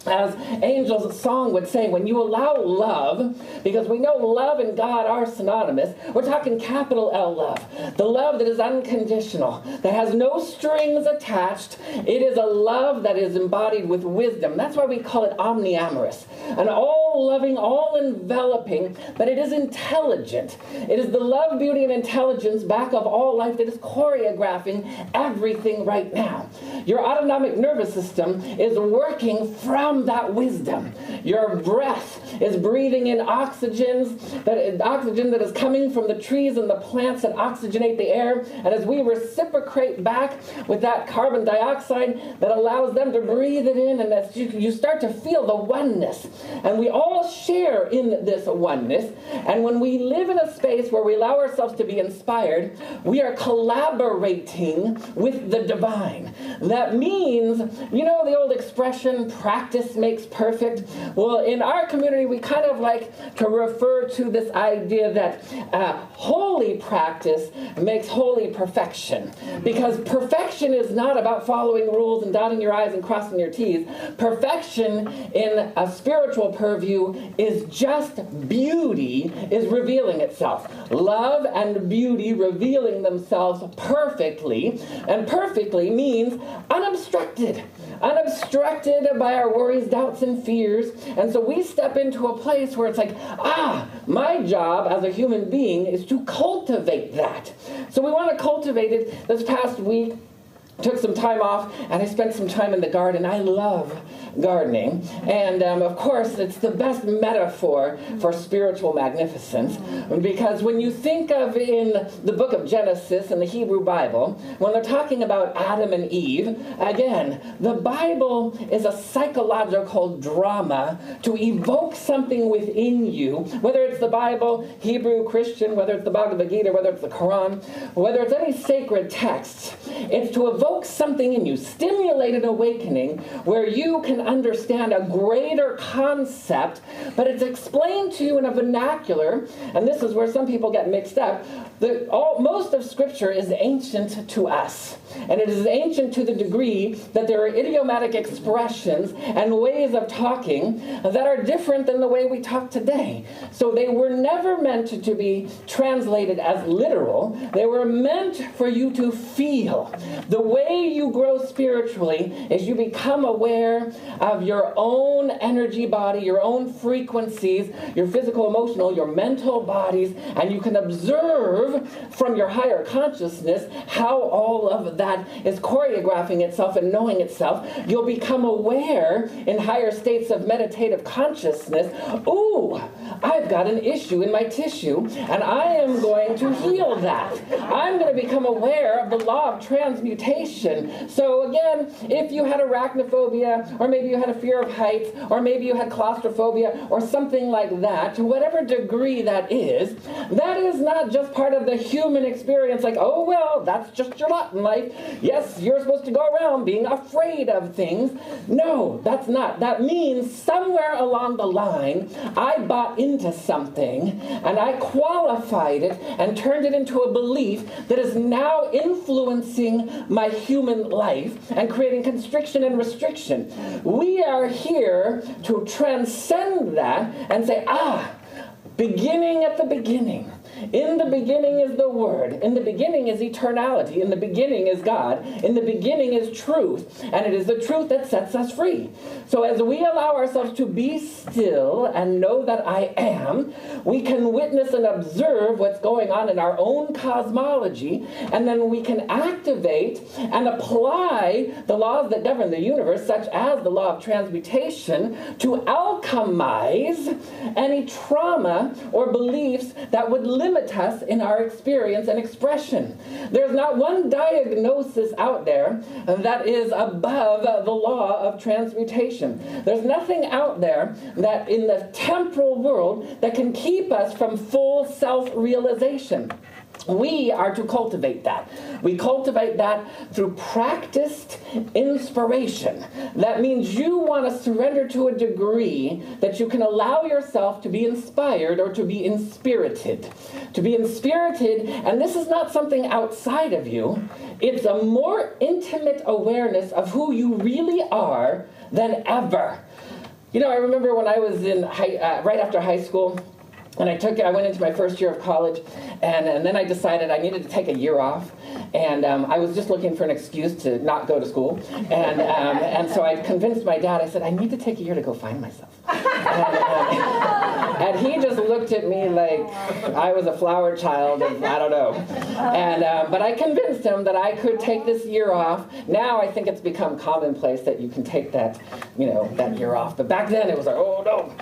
As Angel's song would say, when you allow love, because we know love and God are synonymous, we're talking capital L love. The love that is unconditional, that has no strings attached. It is a love that is embodied with wisdom. That's why we call it omniamorous. An all-loving, all-enveloping, but it is intelligent. It is the love, beauty, and intelligence back of all life that is choreographing everything right now. Your autonomic nervous system is working from that wisdom. Your breath is breathing in oxygen that is coming from the trees and the plants that oxygenate the air. And as we reciprocate back with that carbon dioxide that allows them to breathe it in, and as you start to feel the oneness. And we all share in this oneness. And when we live in a space where we allow ourselves to be inspired, we are collaborating with the divine. That means, you know the old expression, practice makes perfect? Well, in our community, we kind of like to refer to this idea that holy practice makes holy perfection. Because perfection is not about following rules and dotting your I's and crossing your T's. Perfection in a spiritual purview is just beauty is revealing itself. Love and beauty revealing themselves perfectly. And perfectly means unobstructed. Unobstructed by our worries, doubts, and fears. And so we step into a place where it's like, my job as a human being is to cultivate that. So we want to cultivate it. This past week, took some time off, and I spent some time in the garden. I love gardening. And of course, it's the best metaphor for spiritual magnificence, because when you think of in the book of Genesis in the Hebrew Bible, when they're talking about Adam and Eve, again, the Bible is a psychological drama to evoke something within you, whether it's the Bible, Hebrew, Christian, whether it's the Bhagavad Gita, whether it's the Quran, whether it's any sacred text. It's to evoke something in you, stimulate an awakening where you can understand a greater concept, but it's explained to you in a vernacular, and this is where some people get mixed up. Most of Scripture is ancient to us, and it is ancient to the degree that there are idiomatic expressions and ways of talking that are different than the way we talk today. So they were never meant to be translated as literal. They were meant for you to feel. The way you grow spiritually is you become aware of your own energy body, your own frequencies, your physical, emotional, your mental bodies, and you can observe from your higher consciousness how all of that is choreographing itself and knowing itself. You'll become aware in higher states of meditative consciousness, ooh, I've got an issue in my tissue, and I am going to heal that. I'm going to become aware of the law of transmutation. So again, if you had arachnophobia, or maybe you had a fear of heights, or maybe you had claustrophobia, or something like that, to whatever degree that is not just part of the human experience, like, oh, well, that's just your lot in life. Yes, you're supposed to go around being afraid of things. No, that's not. That means somewhere along the line, I bought into something, and I qualified it and turned it into a belief that is now influencing my human life and creating constriction and restriction. We are here to transcend that and say, beginning at the beginning. In the beginning is the Word. In the beginning is eternality. In the beginning is God. In the beginning is truth. And it is the truth that sets us free. So as we allow ourselves to be still and know that I am, we can witness and observe what's going on in our own cosmology, and then we can activate and apply the laws that govern the universe, such as the law of transmutation, to alchemize any trauma or beliefs that would limit us in our experience and expression. There's not one diagnosis out there that is above the law of transmutation. There's nothing out there that in the temporal world that can keep us from full self-realization. We are to cultivate that. We cultivate that through practiced inspiration. That means you want to surrender to a degree that you can allow yourself to be inspired or to be inspirited. To be inspirited, and this is not something outside of you. It's a more intimate awareness of who you really are than ever. You know, I remember when I was in right after high school, and I went into my first year of college, and then I decided I needed to take a year off, and I was just looking for an excuse to not go to school, and so I convinced my dad. I said, I need to take a year to go find myself. And he just looked at me like I was a flower child, and I don't know. But I convinced him that I could take this year off. Now I think it's become commonplace that you can take that year off. But back then it was like, oh no.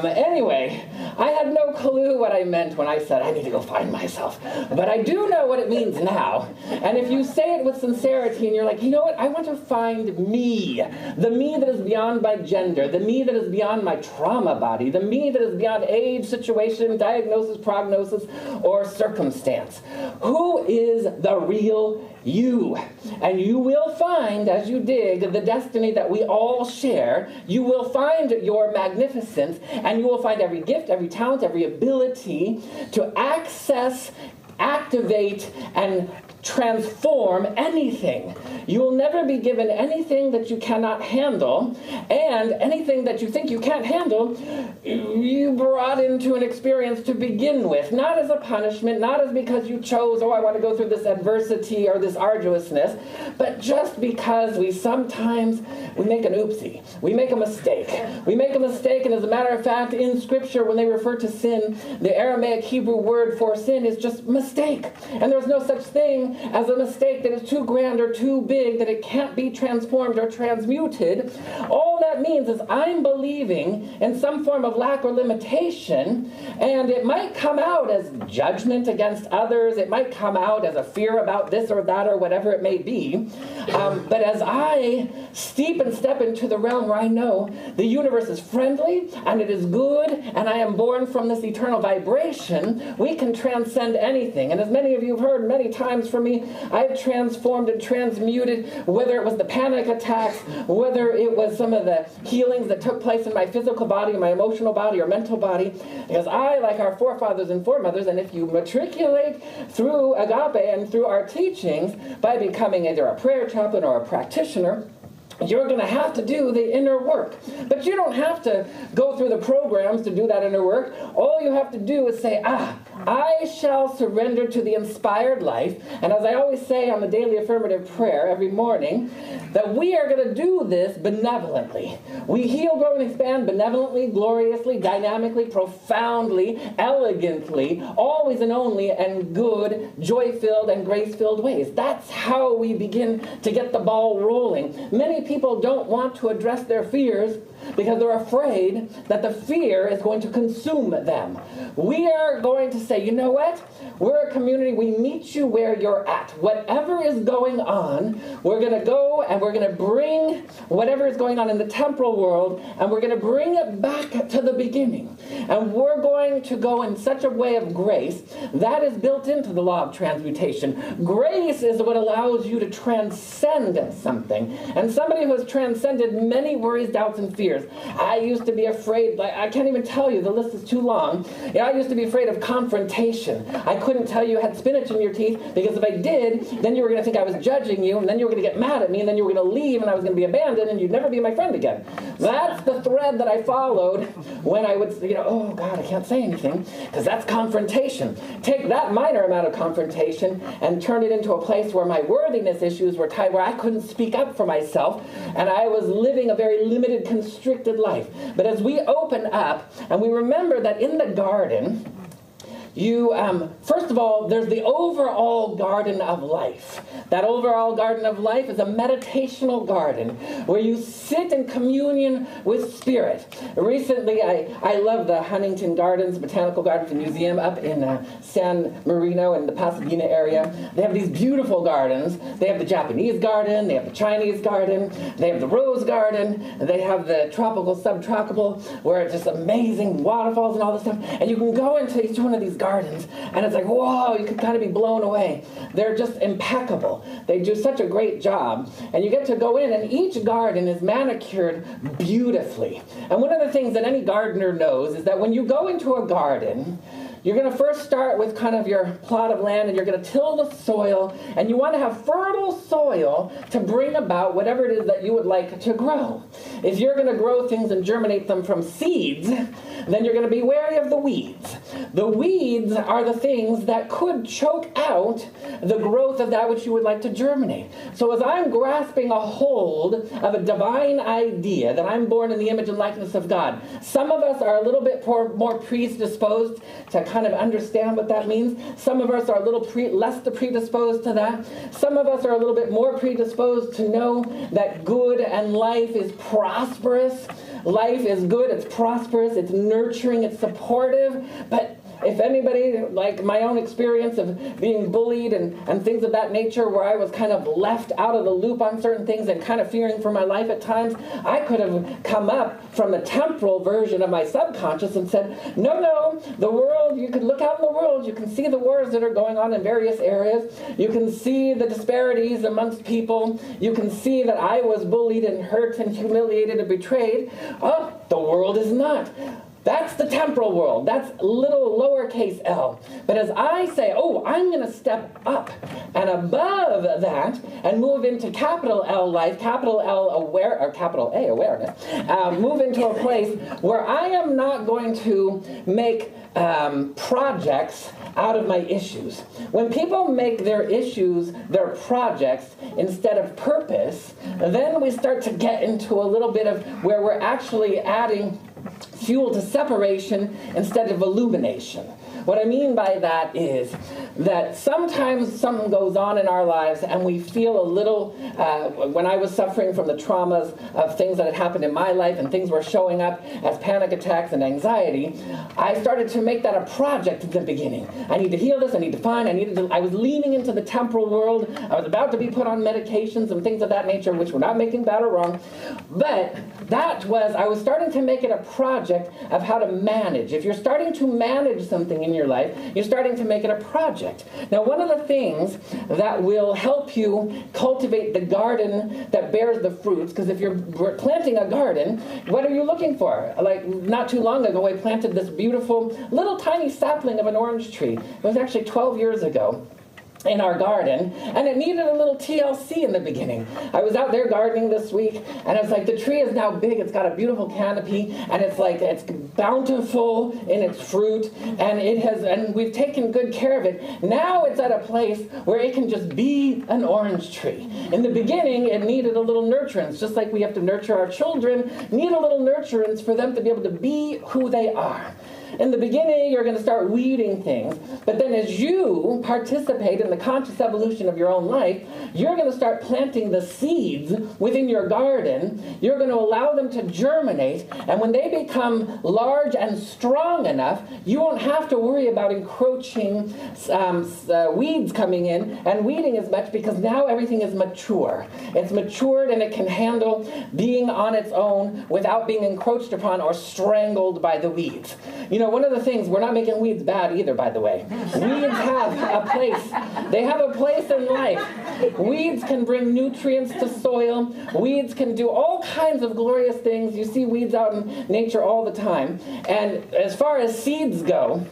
Anyway, I had no clue what I meant when I said I need to go find myself. But I do know what it means now. And if you say it with sincerity and you're like, you know what, I want to find me. The me that is beyond my gender. The me that is beyond my trauma body. The me that is beyond age, situation, diagnosis, prognosis, or circumstance. Who is the real you? And you will find, as you dig, the destiny that we all share. You will find your magnificence, and you will find every gift, every talent, every ability to access, activate, and transform anything. You will never be given anything that you cannot handle, and anything that you think you can't handle, you brought into an experience to begin with. Not as a punishment, not as because you chose, oh, I want to go through this adversity or this arduousness, but just because we make an oopsie. We make a mistake. We make a mistake, and as a matter of fact, in Scripture, when they refer to sin, the Aramaic Hebrew word for sin is just mistake. And there's no such thing as a mistake that is too grand or too big that it can't be transformed or transmuted. All that means is I'm believing in some form of lack or limitation, and it might come out as judgment against others. It might come out as a fear about this or that or whatever it may be. But as I steep and step into the realm where I know the universe is friendly and it is good and I am born from this eternal vibration, we can transcend anything. And as many of you have heard many times from me, I've transformed and transmuted, whether it was the panic attacks, whether it was some of the healings that took place in my physical body, my emotional body, or mental body, because I, like our forefathers and foremothers, and if you matriculate through Agape and through our teachings by becoming either a prayer chaplain or a practitioner, you're going to have to do the inner work. But you don't have to go through the programs to do that inner work. All you have to do is say, I shall surrender to the inspired life. And as I always say on the daily affirmative prayer every morning, that we are going to do this benevolently. We heal, grow, and expand benevolently, gloriously, dynamically, profoundly, elegantly, always and only in good, joy-filled, and grace-filled ways. That's how we begin to get the ball rolling. Many people don't want to address their fears because they're afraid that the fear is going to consume them. We are going to say, you know what? We're a community. We meet you where you're at. Whatever is going on, we're going to go and we're going to bring whatever is going on in the temporal world, and we're going to bring it back to the beginning. And we're going to go in such a way of grace that is built into the law of transmutation. Grace is what allows you to transcend something. And somebody who has transcended many worries, doubts, and fears. I used to be afraid, I can't even tell you, the list is too long. I used to be afraid of confrontation. I couldn't tell you had spinach in your teeth, because if I did, then you were going to think I was judging you, and then you were going to get mad at me, and then you were going to leave, and I was going to be abandoned, and you'd never be my friend again. That's the thread that I followed when I would, oh God, I can't say anything, because that's confrontation. Take that minor amount of confrontation and turn it into a place where my worthiness issues were tied, where I couldn't speak up for myself, and I was living a very limited, constricted life. But as we open up, and we remember that in the garden, first of all, there's the overall garden of life. That overall garden of life is a meditational garden where you sit in communion with Spirit. Recently, I love the Huntington Gardens, Botanical Gardens and Museum up in San Marino in the Pasadena area. They have these beautiful gardens. They have the Japanese garden, they have the Chinese garden, they have the rose garden, they have the tropical, subtropical, where it's just amazing waterfalls and all this stuff. And you can go into each one of these gardens, and it's like, whoa, you could kind of be blown away. They're just impeccable. They do such a great job. And you get to go in, and each garden is manicured beautifully. And one of the things that any gardener knows is that when you go into a garden, you're going to first start with kind of your plot of land, and you're going to till the soil, and you want to have fertile soil to bring about whatever it is that you would like to grow. If you're going to grow things and germinate them from seeds, then you're going to be wary of the weeds. The weeds are the things that could choke out the growth of that which you would like to germinate. So as I'm grasping a hold of a divine idea that I'm born in the image and likeness of God, some of us are a little bit more predisposed to kind of understand what that means. Some of us are a little less predisposed to that. Some of us are a little bit more predisposed to know that good and life is prosperous. Life is good, it's prosperous, it's nurturing, it's supportive. But if anybody, like my own experience of being bullied and things of that nature, where I was kind of left out of the loop on certain things and kind of fearing for my life at times, I could have come up from the temporal version of my subconscious and said, no, the world, you can look out in the world, you can see the wars that are going on in various areas, you can see the disparities amongst people, you can see that I was bullied and hurt and humiliated and betrayed. Oh, the world is not. That's the temporal world. That's little lowercase l. But as I say, oh, I'm going to step up and above that and move into capital L life, capital L aware, or capital A awareness, move into a place where I am not going to make projects out of my issues. When people make their issues their projects instead of purpose, then we start to get into a little bit of where we're actually adding fuel to separation instead of illumination. What I mean by that is that sometimes something goes on in our lives and we feel a little, when I was suffering from the traumas of things that had happened in my life and things were showing up as panic attacks and anxiety, I started to make that a project at the beginning. I need to heal this, I need to find, I was leaning into the temporal world, I was about to be put on medications and things of that nature, which were not making bad or wrong, but I was starting to make it a project of how to manage. If you're starting to manage something in your life, you're starting to make it a project. Now, one of the things that will help you cultivate the garden that bears the fruits, because if you're planting a garden, what are you looking for? Like, not too long ago, I planted this beautiful little tiny sapling of an orange tree. It was actually 12 years ago in our garden, and it needed a little TLC in the beginning. I was out there gardening this week, and I was like, the tree is now big, it's got a beautiful canopy, and it's bountiful in its fruit, and we've taken good care of it. Now it's at a place where it can just be an orange tree. In the beginning, it needed a little nurturance, just like we have to nurture our children, need a little nurturance for them to be able to be who they are. In the beginning, you're going to start weeding things, but then as you participate in the conscious evolution of your own life, you're going to start planting the seeds within your garden. You're going to allow them to germinate, and when they become large and strong enough, you won't have to worry about encroaching weeds coming in and weeding as much, because now everything is mature. It's matured and it can handle being on its own without being encroached upon or strangled by the weeds. You know, one of the things, we're not making weeds bad either, by the way. Weeds have a place. They have a place in life. Weeds can bring nutrients to soil. Weeds can do all kinds of glorious things. You see weeds out in nature all the time. And as far as seeds go,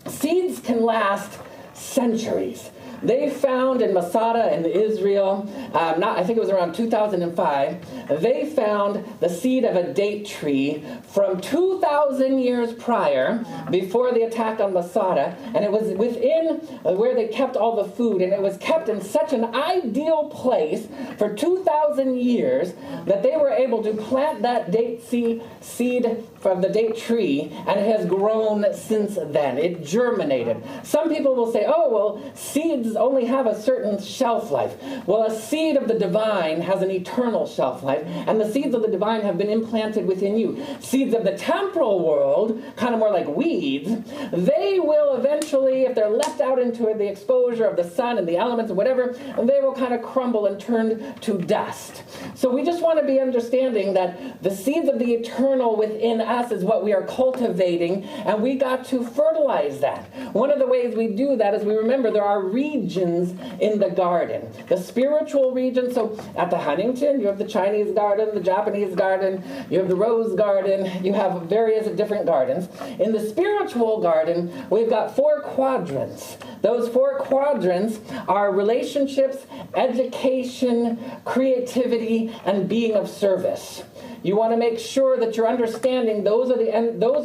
seeds can last centuries. They found in Masada in Israel, I think it was around 2005, they found the seed of a date tree from 2,000 years prior, before the attack on Masada, and it was within where they kept all the food, and it was kept in such an ideal place for 2,000 years that they were able to plant that date seed from the date tree, and it has grown since then. It germinated. Some people will say, oh, well, seeds seeds only have a certain shelf life. Well, a seed of the divine has an eternal shelf life, and the seeds of the divine have been implanted within you. Seeds of the temporal world, kind of more like weeds, they will eventually, if they're left out into the exposure of the sun and the elements and whatever, they will kind of crumble and turn to dust. So we just want to be understanding that the seeds of the eternal within us is what we are cultivating, and we got to fertilize that. One of the ways we do that is we remember there are regions in the garden. The spiritual region, so at the Huntington, you have the Chinese garden, the Japanese garden, you have the rose garden, you have various different gardens. In the spiritual garden, we've got 4 quadrants. Those 4 quadrants are relationships, education, creativity, and being of service. You want to make sure that you're understanding those are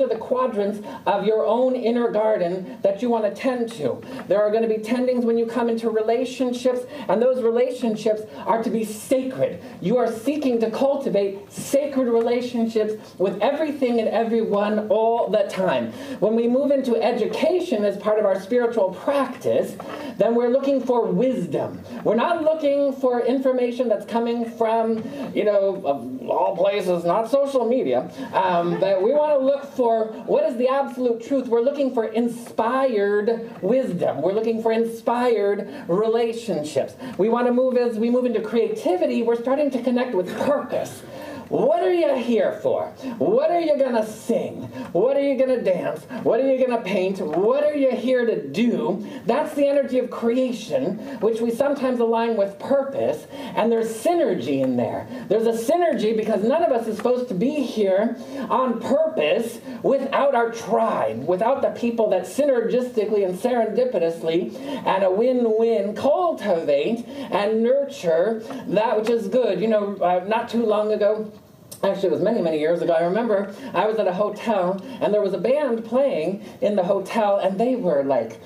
the quadrants of your own inner garden that you want to tend to. There are going to be tendings when you come into relationships, and those relationships are to be sacred. You are seeking to cultivate sacred relationships with everything and everyone all the time. When we move into education as part of our spiritual practice, then we're looking for wisdom. We're not looking for information that's coming from, of all places, not social media, but we want to look for what is the absolute truth. We're looking for inspired wisdom. We're looking for inspired relationships. We want to move, as we move into creativity, we're starting to connect with purpose. What are you here for? What are you going to sing? What are you going to dance? What are you going to paint? What are you here to do? That's the energy of creation, which we sometimes align with purpose, and there's synergy in there. There's a synergy because none of us is supposed to be here on purpose without our tribe, without the people that synergistically and serendipitously and a win-win cultivate and nurture that which is good. Not too long ago, actually, it was many, many years ago. I remember I was at a hotel, and there was a band playing in the hotel, and they were like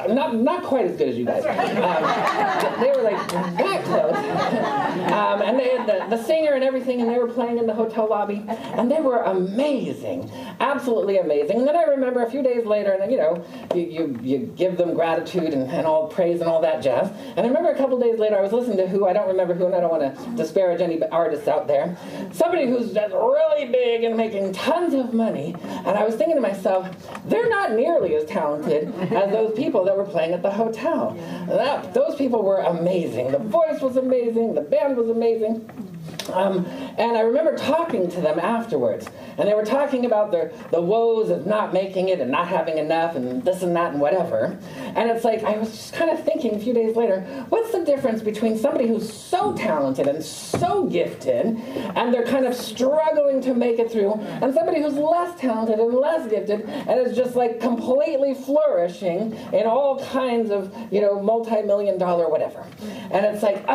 not quite as good as you guys. They were like that close. And they had the singer and everything, and they were playing in the hotel lobby, and they were amazing, absolutely amazing. And then I remember a few days later, and you give them gratitude and all praise and all that jazz. And I remember a couple days later, I was listening to I don't remember who, and I don't want to disparage any artists out there. Somebody who's just really big and making tons of money, and I was thinking to myself, they're not nearly as talented as those people that were playing at the hotel. Those people were amazing. The voice was amazing. The band was amazing. And I remember talking to them afterwards, and they were talking about the woes of not making it and not having enough and this and that and whatever. And it's like, I was just kind of thinking a few days later, what's the difference between somebody who's so talented and so gifted, and they're kind of struggling to make it through, and somebody who's less talented and less gifted and is just like completely flourishing in all kinds of, multi-million-dollar whatever. And it's like,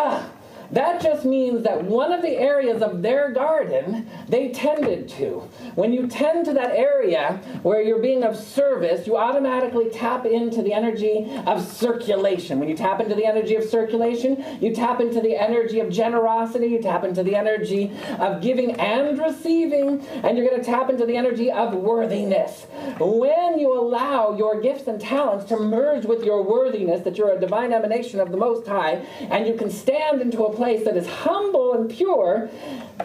that just means that one of the areas of their garden they tended to. When you tend to that area where you're being of service, you automatically tap into the energy of circulation. When you tap into the energy of circulation, you tap into the energy of generosity, you tap into the energy of giving and receiving, and you're going to tap into the energy of worthiness. When you allow your gifts and talents to merge with your worthiness, that you're a divine emanation of the Most High, and you can stand into a place that is humble and pure,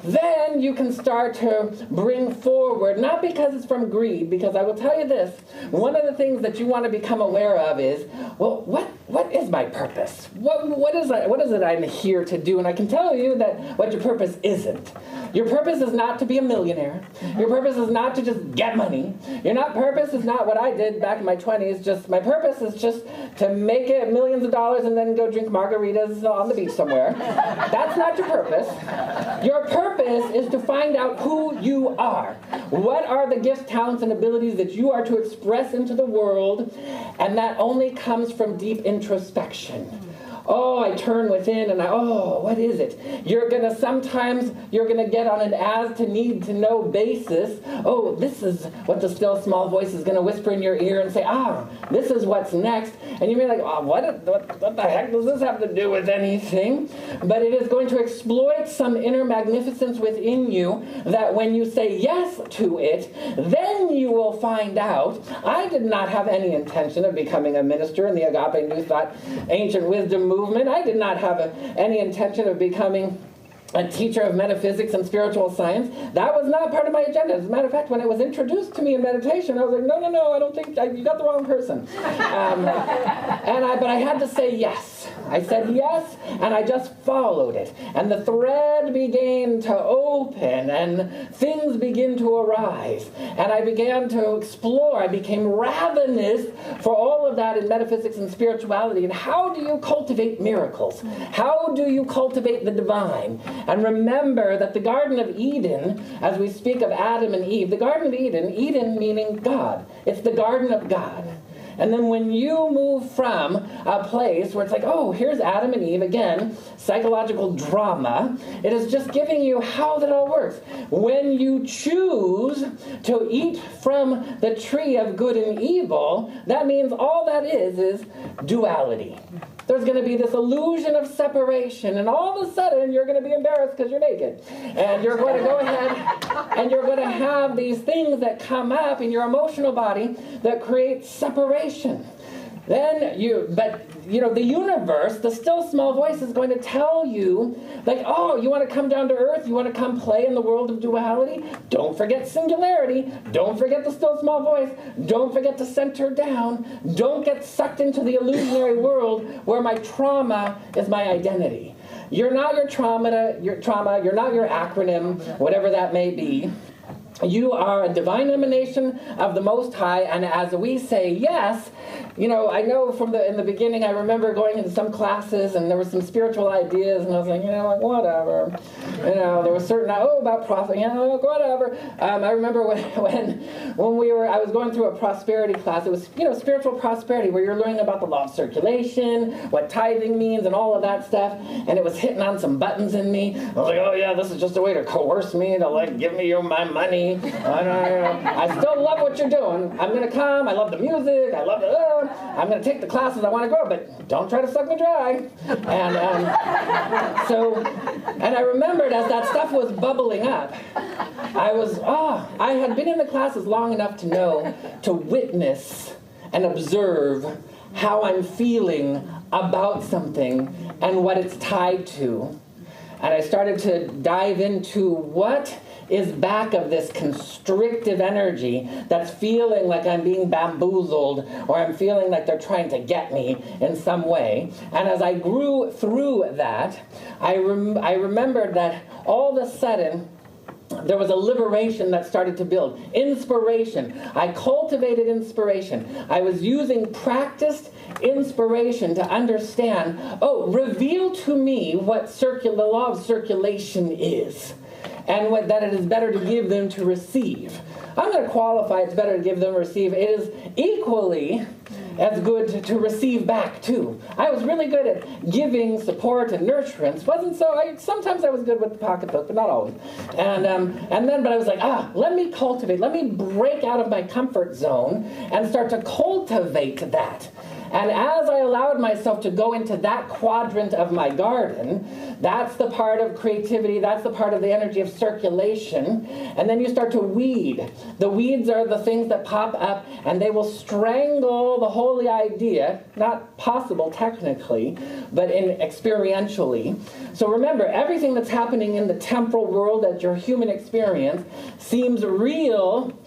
then you can start to bring forward, not because it's from greed, because I will tell you this, one of the things that you want to become aware of is, well, what is my purpose? What is it I'm here to do? And I can tell you that what your purpose isn't. Your purpose is not to be a millionaire. Your purpose is not to just get money. Purpose is not what I did back in my 20s. My purpose is just to make it millions of dollars and then go drink margaritas on the beach somewhere. That's not your purpose. Your purpose is to find out who you are. What are the gifts, talents, and abilities that you are to express into the world? And that only comes from deep introspection. Oh, I turn within and what is it? Sometimes you're going to get on an as to need to know basis. Oh, this is what the still small voice is going to whisper in your ear and say, this is what's next. And you may be like, what the heck does this have to do with anything? But it is going to exploit some inner magnificence within you that when you say yes to it, then you will find out. I did not have any intention of becoming a minister in the Agape New Thought Ancient Wisdom movement. I did not have any intention of becoming a teacher of metaphysics and spiritual science. That was not part of my agenda. As a matter of fact, when it was introduced to me in meditation, I was like, no, I don't think, you got the wrong person. But I had to say yes. I said yes, and I just followed it. And the thread began to open, and things begin to arise. And I began to explore. I became ravenous for all of that in metaphysics and spirituality. And how do you cultivate miracles? How do you cultivate the divine? And remember that the Garden of Eden, as we speak of Adam and Eve, the Garden of Eden, Eden meaning God. It's the Garden of God. And then when you move from a place where it's like, here's Adam and Eve, again, psychological drama, it is just giving you how that all works. When you choose to eat from the tree of good and evil, that means all that is duality. There's going to be this illusion of separation, and all of a sudden you're going to be embarrassed because you're naked. And you're going to go ahead and you're going to have these things that come up in your emotional body that create separation. The universe, the still small voice is going to tell you, like, you want to come down to earth? You want to come play in the world of duality? Don't forget singularity. Don't forget the still small voice. Don't forget to center down. Don't get sucked into the illusionary world where my trauma is my identity. You're not your trauma, you're not your acronym, whatever that may be. You are a divine emanation of the Most High, and as we say yes, I know in the beginning, I remember going into some classes, and there were some spiritual ideas, and I was like, whatever. There was certain, about prophet, whatever. I remember when I was going through a prosperity class. It was, spiritual prosperity, where you're learning about the law of circulation, what tithing means, and all of that stuff, and it was hitting on some buttons in me. I was like, this is just a way to coerce me, to, give me my money. I still love what you're doing. I'm going to come. I love the music. I love I'm going to take the classes I want to grow, but don't try to suck me dry. And I remembered as that stuff was bubbling up, I had been in the classes long enough to know, to witness and observe how I'm feeling about something and what it's tied to. And I started to dive into what is back of this constrictive energy that's feeling like I'm being bamboozled, or I'm feeling like they're trying to get me in some way. And as I grew through that, I remembered that all of a sudden there was a liberation that started to build. Inspiration. I cultivated inspiration. I was using practiced inspiration to understand, reveal to me what the law of circulation is, and that it is better to give than to receive. I'm going to qualify it's better to give than receive. It is equally as good to receive back too. I was really good at giving support and nurturance. Sometimes I was good with the pocketbook, but not always. But I was like, let me cultivate, let me break out of my comfort zone and start to cultivate that. And as I allowed myself to go into that quadrant of my garden, that's the part of creativity, that's the part of the energy of circulation, and then you start to weed. The weeds are the things that pop up, and they will strangle the holy idea, not possible technically, but experientially. So remember, everything that's happening in the temporal world at your human experience seems real,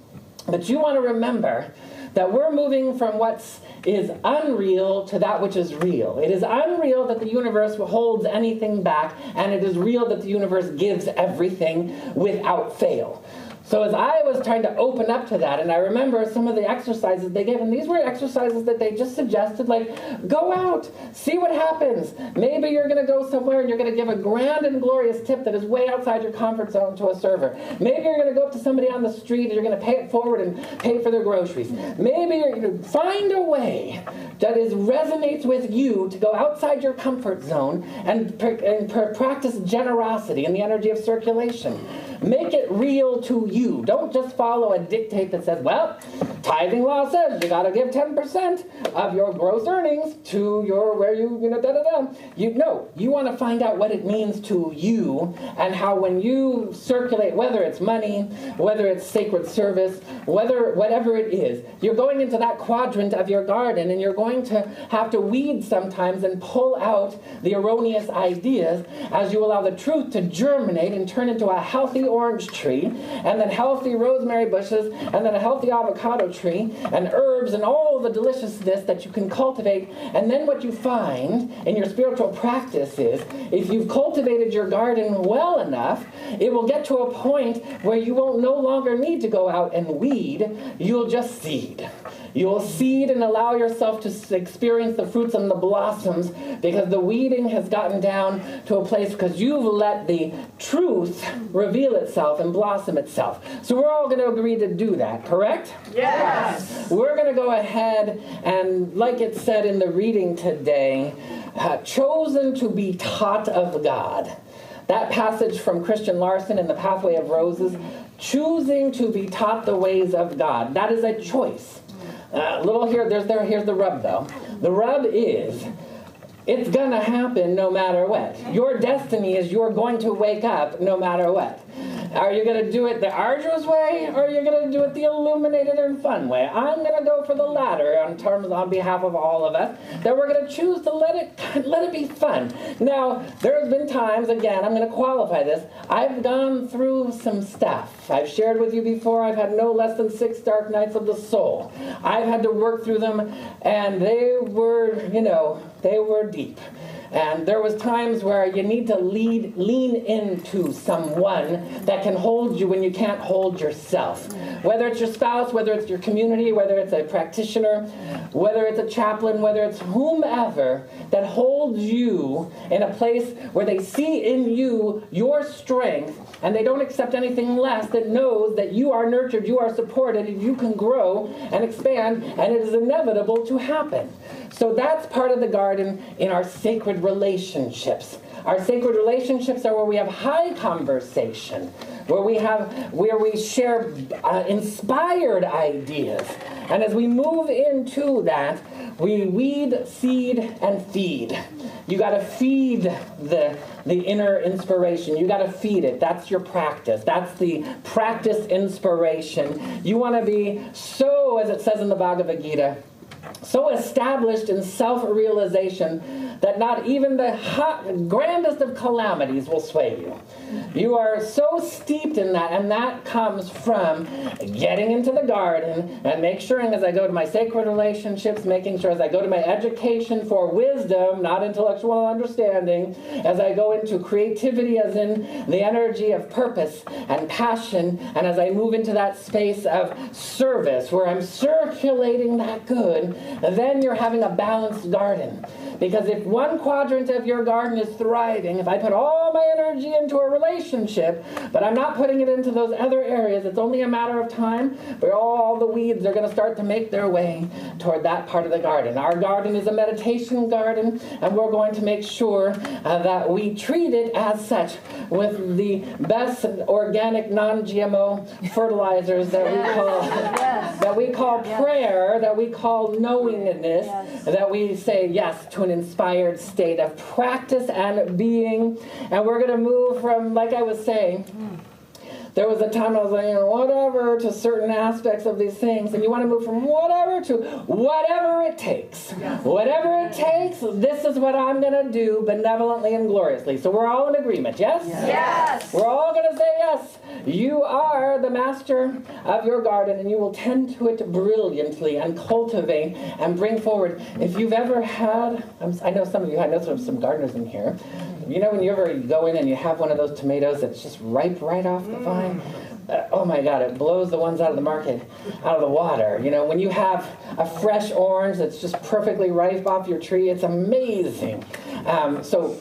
but you want to remember that we're moving from what is unreal to that which is real. It is unreal that the universe holds anything back, and it is real that the universe gives everything without fail. So as I was trying to open up to that, and I remember some of the exercises they gave, and these were exercises that they just suggested, like, go out, see what happens. Maybe you're going to go somewhere and you're going to give a grand and glorious tip that is way outside your comfort zone to a server. Maybe you're going to go up to somebody on the street and you're going to pay it forward and pay for their groceries. Maybe you're going to find a way that resonates with you to go outside your comfort zone and practice generosity and the energy of circulation. Make it real to you. Don't just follow a dictate that says, well, tithing law says you got to give 10% of your gross earnings to your, you want to find out what it means to you and how when you circulate, whether it's money, whether it's sacred service, whatever it is, you're going into that quadrant of your garden and you're going to have to weed sometimes and pull out the erroneous ideas as you allow the truth to germinate and turn into a healthy orange tree, and then healthy rosemary bushes, and then a healthy avocado tree, and herbs and all the deliciousness that you can cultivate. And then what you find in your spiritual practice is, if you've cultivated your garden well enough, it will get to a point where you won't no longer need to go out and weed. You'll just seed. You'll seed and allow yourself to experience the fruits and the blossoms, because the weeding has gotten down to a place because you've let the truth reveal itself and blossom itself. So we're all going to agree to do that, correct? Yes. We're going to go ahead and, like it said in the reading today, chosen to be taught of God. That passage from Christian Larson in The Pathway of Roses, choosing to be taught the ways of God. That is a choice. Here's the rub, though. The rub is, it's going to happen no matter what. Your destiny is you're going to wake up no matter what. Are you going to do it the arduous way, or are you going to do it the illuminated and fun way? I'm going to go for the latter on behalf of all of us, that we're going to choose to let it be fun. Now, there's been times, again, I'm going to qualify this, I've gone through some stuff. I've shared with you before, I've had no less than 6 dark nights of the soul. I've had to work through them, and they were deep. And there was times where you need to lean into someone that can hold you when you can't hold yourself. Whether it's your spouse, whether it's your community, whether it's a practitioner, whether it's a chaplain, whether it's whomever that holds you in a place where they see in you your strength, and they don't accept anything less, that knows that you are nurtured, you are supported, and you can grow and expand, and it is inevitable to happen. So that's part of the garden in our sacred relationships. Our sacred relationships are where we have high conversation, where we share inspired ideas. And as we move into that, we weed, seed, and feed. You got to feed the inner inspiration. You got to feed it. That's your practice. That's the practice inspiration. You want to be so, as it says in the Bhagavad Gita, so established in self-realization that not even the grandest of calamities will sway you. You are so steeped in that, and that comes from getting into the garden and making sure, as I go to my sacred relationships, making sure as I go to my education for wisdom, not intellectual understanding, as I go into creativity as in the energy of purpose and passion, and as I move into that space of service where I'm circulating that good, then you're having a balanced garden. Because if one quadrant of your garden is thriving, if I put all my energy into a relationship, but I'm not putting it into those other areas, it's only a matter of time where all the weeds are going to start to make their way toward that part of the garden. Our garden is a meditation garden, and we're going to make sure that we treat it as such with the best organic non-GMO fertilizers that we call prayer, that we call knowingness, that we say yes to an inspired state of practice and being. And we're going to move from, like I was saying, there was a time I was like, whatever to certain aspects of these things, and you want to move from whatever to whatever it takes. Yes. Whatever it takes, this is what I'm going to do benevolently and gloriously. So we're all in agreement, yes? Yes. We're all going to say yes. You are the master of your garden, and you will tend to it brilliantly and cultivate and bring forward. If you've ever had, I know some of you, I know some gardeners in here, you know when you ever go in and you have one of those tomatoes that's just ripe right off the vine? time. Oh my God, it blows the ones out of the market, out of the water. You know, when you have a fresh orange that's just perfectly ripe off your tree, it's amazing. So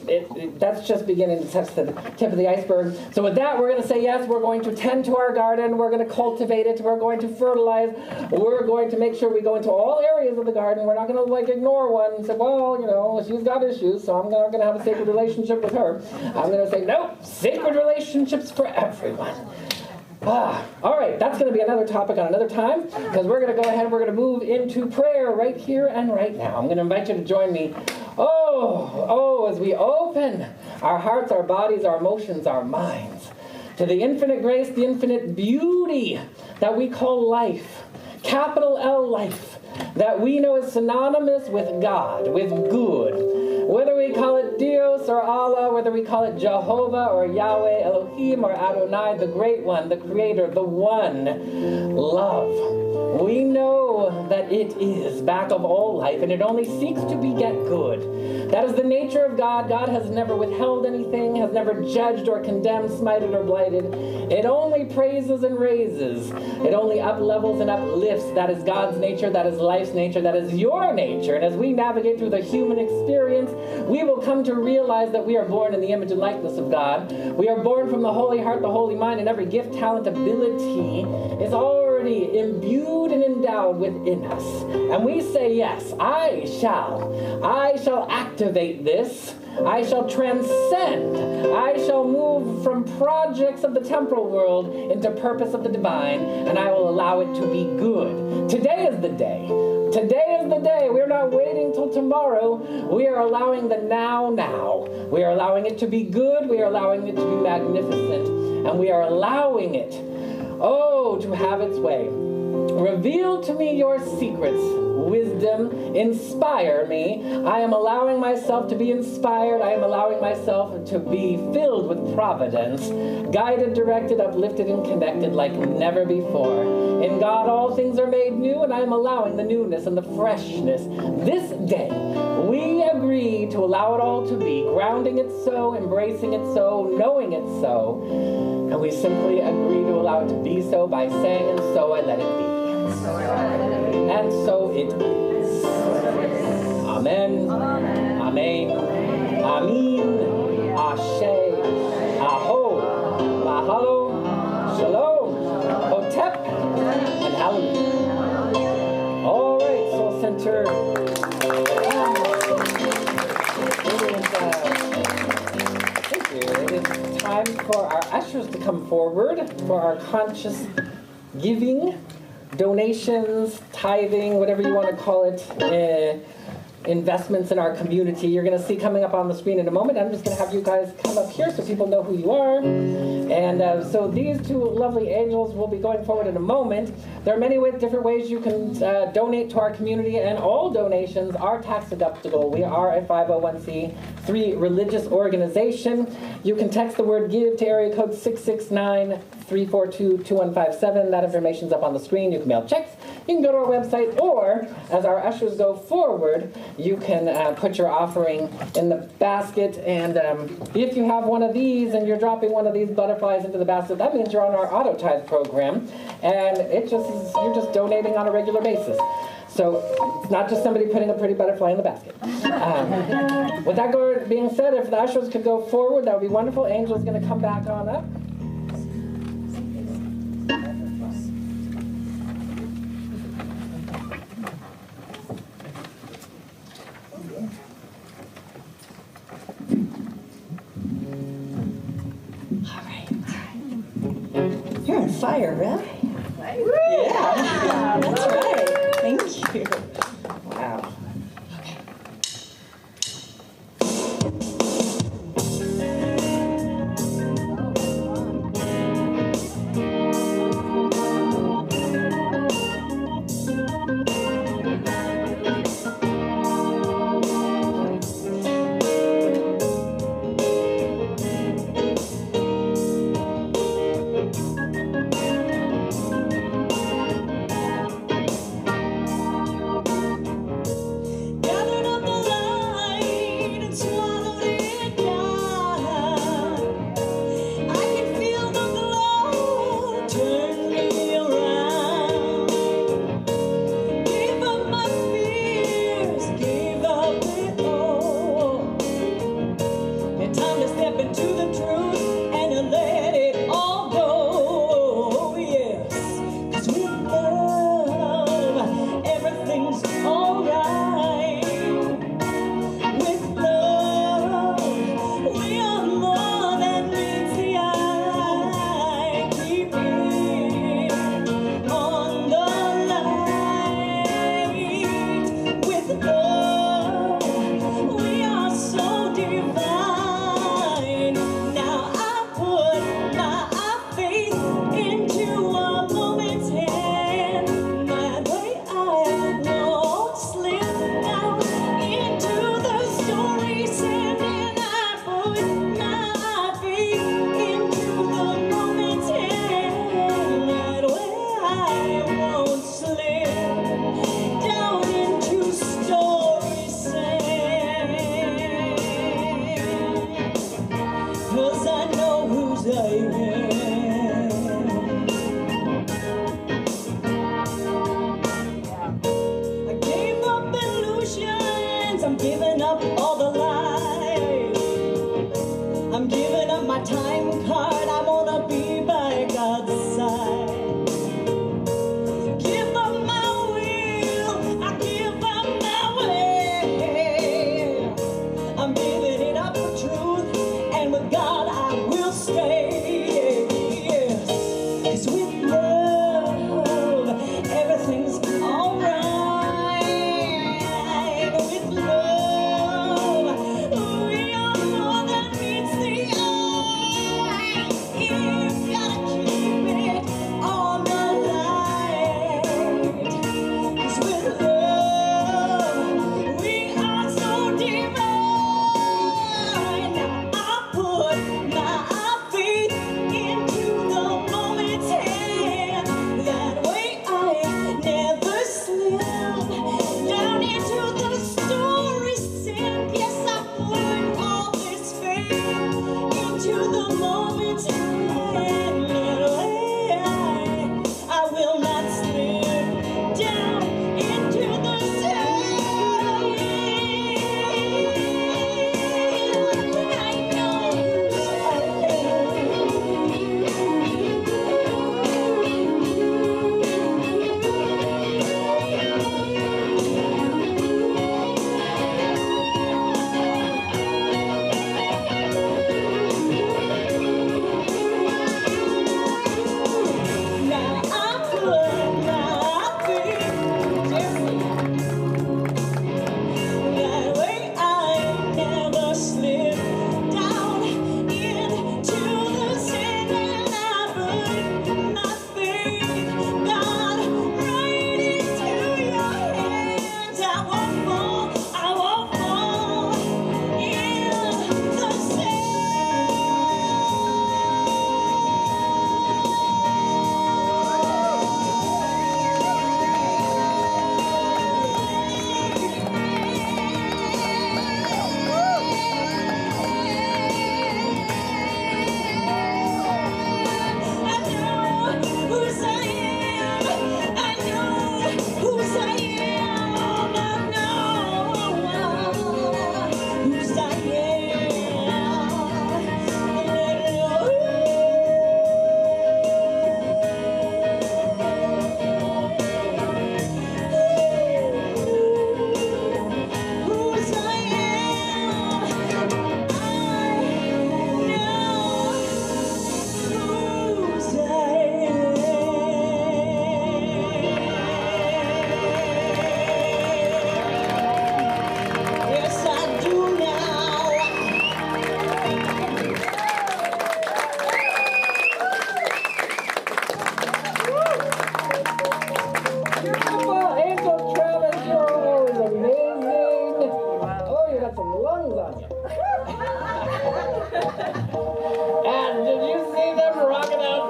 that's just beginning to touch the tip of the iceberg. So with that, we're going to say yes, we're going to tend to our garden, we're going to cultivate it, we're going to fertilize, we're going to make sure we go into all areas of the garden. We're not going to like ignore one and say, well, you know, she's got issues, so I'm not going to have a sacred relationship with her. I'm going to say, no, sacred relationships for everyone. All right, that's going to be another topic on another time, because we're going to go ahead and we're going to move into prayer right here and right now. I'm going to invite you to join me. As we open our hearts, our bodies, our emotions, our minds to the infinite grace, the infinite beauty that we call life, capital L life, that we know is synonymous with God, with good. Whether we call it Dios or Allah, whether we call it Jehovah or Yahweh, Elohim or Adonai, the Great One, the Creator, the One, love. We know that it is back of all life, and it only seeks to beget good. That is the nature of God. God has never withheld anything, has never judged or condemned, smited or blighted. It only praises and raises. It only uplevels and uplifts. That is God's nature. That is life's nature. That is your nature. And as we navigate through the human experience, we will come to realize that we are born in the image and likeness of God. We are born from the holy heart, the holy mind, and every gift, talent, ability is already imbued and endowed within us. And we say, yes, I shall activate this. I shall transcend. I shall move from projects of the temporal world into purpose of the divine, and I will allow it to be good. Today is the day. Today is the day. We're not waiting till tomorrow. We are allowing the now. We are allowing it to be good. We are allowing it to be magnificent. And we are allowing it, to have its way. Reveal to me your secrets, wisdom, inspire me. I am allowing myself to be inspired. I am allowing myself to be filled with providence, guided, directed, uplifted, and connected like never before. In God, all things are made new, and I am allowing the newness and the freshness. This day, we agree to allow it all to be, grounding it so, embracing it so, knowing it so. And we simply agree to allow it to be so by saying, and so I let it be. And so it is. Amen. Amen. Amin. Ashe. Aho. Mahalo. Shalom. Hotep. And hallelujah. All right, Soul Center. It is time for our ushers to come forward for our conscious giving, donations, tithing, whatever you want to call it, investments in our community. You're going to see coming up on the screen in a moment. I'm just going to have you guys come up here so people know who you are. And so these two lovely angels will be going forward in a moment. There are many different ways you can donate to our community, and all donations are tax deductible. We are a 501c3 religious organization. You can text the word GIVE to area code 669-342-2157. That information's up on the screen. You can mail checks. You can go to our website, or as our ushers go forward, you can put your offering in the basket. And if you have one of these and you're dropping one of these butterflies into the basket, that means you're on our auto tithe program, and you're just donating on a regular basis. So it's not just somebody putting a pretty butterfly in the basket. With that being said, if the ushers could go forward, that would be wonderful. Angel's going to come back on up. You're on fire, Rev. Yeah, that's right. Thank you. Wow. I gave up illusions, I'm giving up all the lies. I'm giving up my time card, I wanna be by God's side. Give up my will, I give up my way. I'm giving it up for truth, and with God I will stay. 'Cause with love, everything's alright. With love, we are more than meets the eye. You've gotta keep it on the light. 'Cause with love, we are so divine. Now I put my faith into the moment's hand. That way I never slip down into the story sand. Yes, I put all this faith into the moment's hand. That way I will not slip down into the sand. I know now I put my faith. That way I never slip down into the sand. And I put my faith, God, right into your hands. I won't fall in the I know whose I am. I know whose I am. I know whose I whose I am. Yes, I do now. Beautiful, Angel Travis, you're always amazing. Oh, you got some lungs on you. And did you see them rocking out?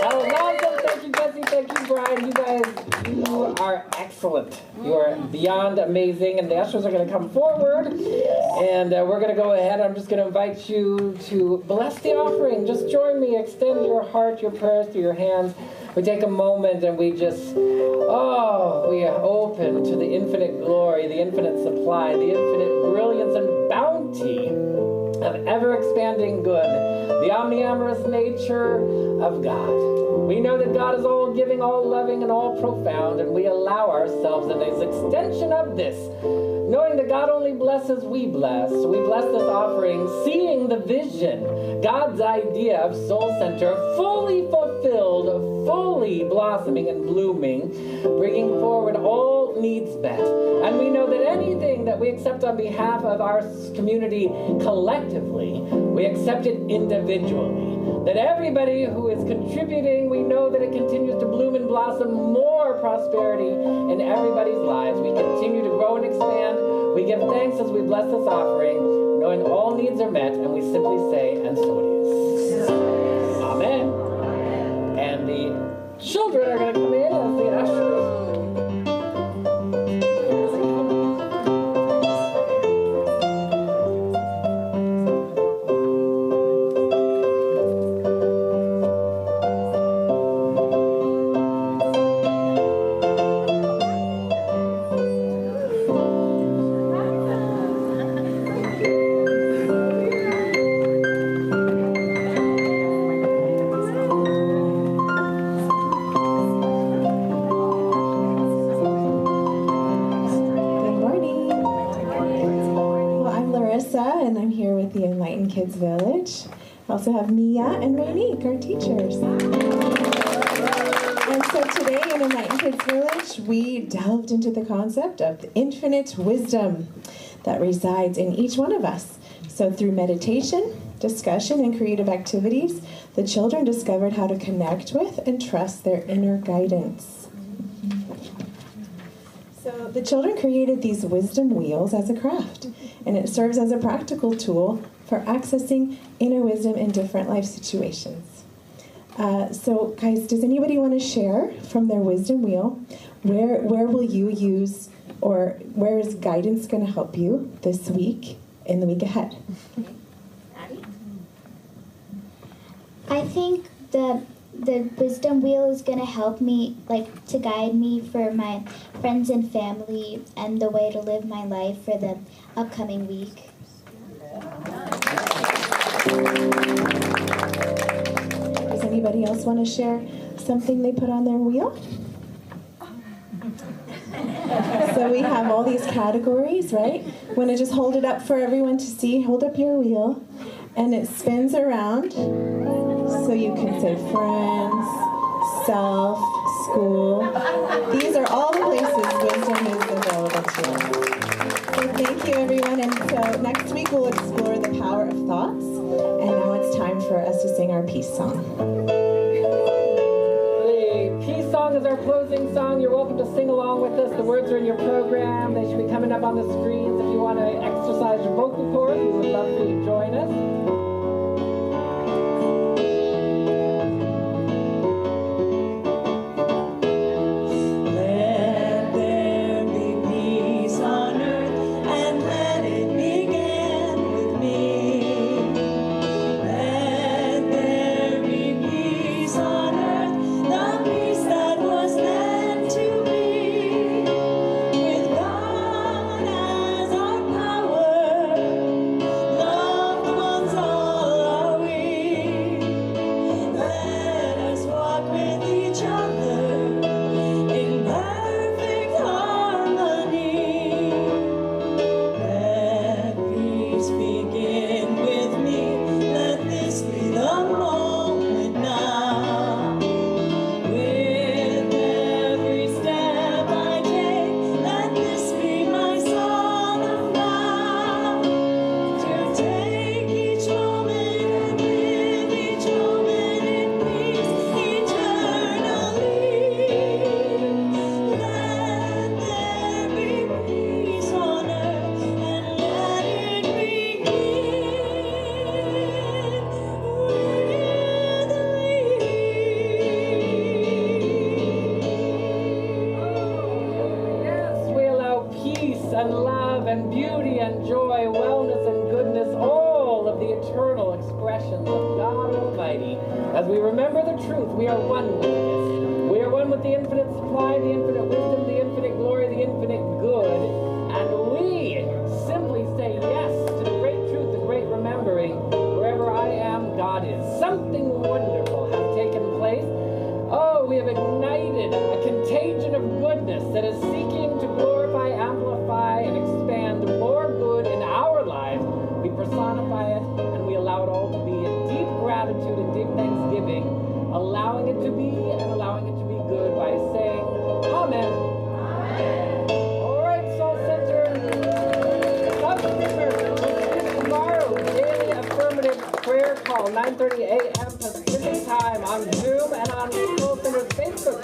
That was awesome. Thank you, Jesse. Thank you, Brian. You guys, you are excellent. You are beyond amazing. And the ushers are going to come forward. And we're going to go ahead. I'm just going to invite you to bless the offering. Just join me. Extend your heart, your prayers through your hands. We take a moment and we just, we are open to the infinite glory, the infinite supply, the infinite brilliance and bounty of ever-expanding good, the omniamorous nature of God. We know that God is all-giving, all-loving, and all-profound, and we allow ourselves in this extension of this, knowing that God only blesses, we bless. We bless this offering, seeing the vision, God's idea of Soul Center fully fulfilled, fully blossoming and blooming, bringing forward all needs met. And we know that anything that we accept on behalf of our community collectively, we accept it individually. That everybody who is contributing, we know that it continues to bloom and blossom more prosperity in everybody's lives. We continue to grow and expand. We give thanks as we bless this offering, knowing all needs are met, and we simply say, and so it is. Amen. And the children are going to come in as the ushers. I also have Mia and Rainique, our teachers. And so today in Enlightened Kids Village, we delved into the concept of the infinite wisdom that resides in each one of us. So through meditation, discussion, and creative activities, the children discovered how to connect with and trust their inner guidance. So the children created these wisdom wheels as a craft, and it serves as a practical tool for accessing inner wisdom in different life situations. So guys, does anybody want to share from their wisdom wheel, where will you use, or where is guidance going to help you this week, in the week ahead? I think the wisdom wheel is going to help me, to guide me for my friends and family and the way to live my life for the upcoming week. Does anybody else want to share something they put on their wheel? So we have all these categories, right? Want to just hold it up for everyone to see? Hold up your wheel, and it spins around. So you can say friends, self, school. These are all the places wisdom is available to us. So thank you, everyone. And so next week we'll explore the power of thoughts. And now it's time for us to sing our peace song. The peace song is our closing song. You're welcome to sing along with us. The words are in your program. They should be coming up on the screens. If you want to exercise your vocal cords, we would love for you to join us. And love and beauty and joy, wellness and goodness, all of the eternal expressions of God Almighty. As we remember the truth, we are one with this. We are one with the infinite supply, the infinite wisdom, the infinite glory, the infinite good. And we simply say yes to the great truth, the great remembering. Wherever I am, God is. Something wonderful has taken place. Oh, we have ignited a contagion of goodness that is seeking to glorify, amplify, and expand more good in our lives. We personify it, and we allow it all to be in deep gratitude and deep thanksgiving, allowing it to be and allowing it to be good by saying, Amen. Amen. All right, Soul Center. Tomorrow, daily affirmative prayer call, 9:30 a.m. Pacific time on Zoom and on Soul Center's Facebook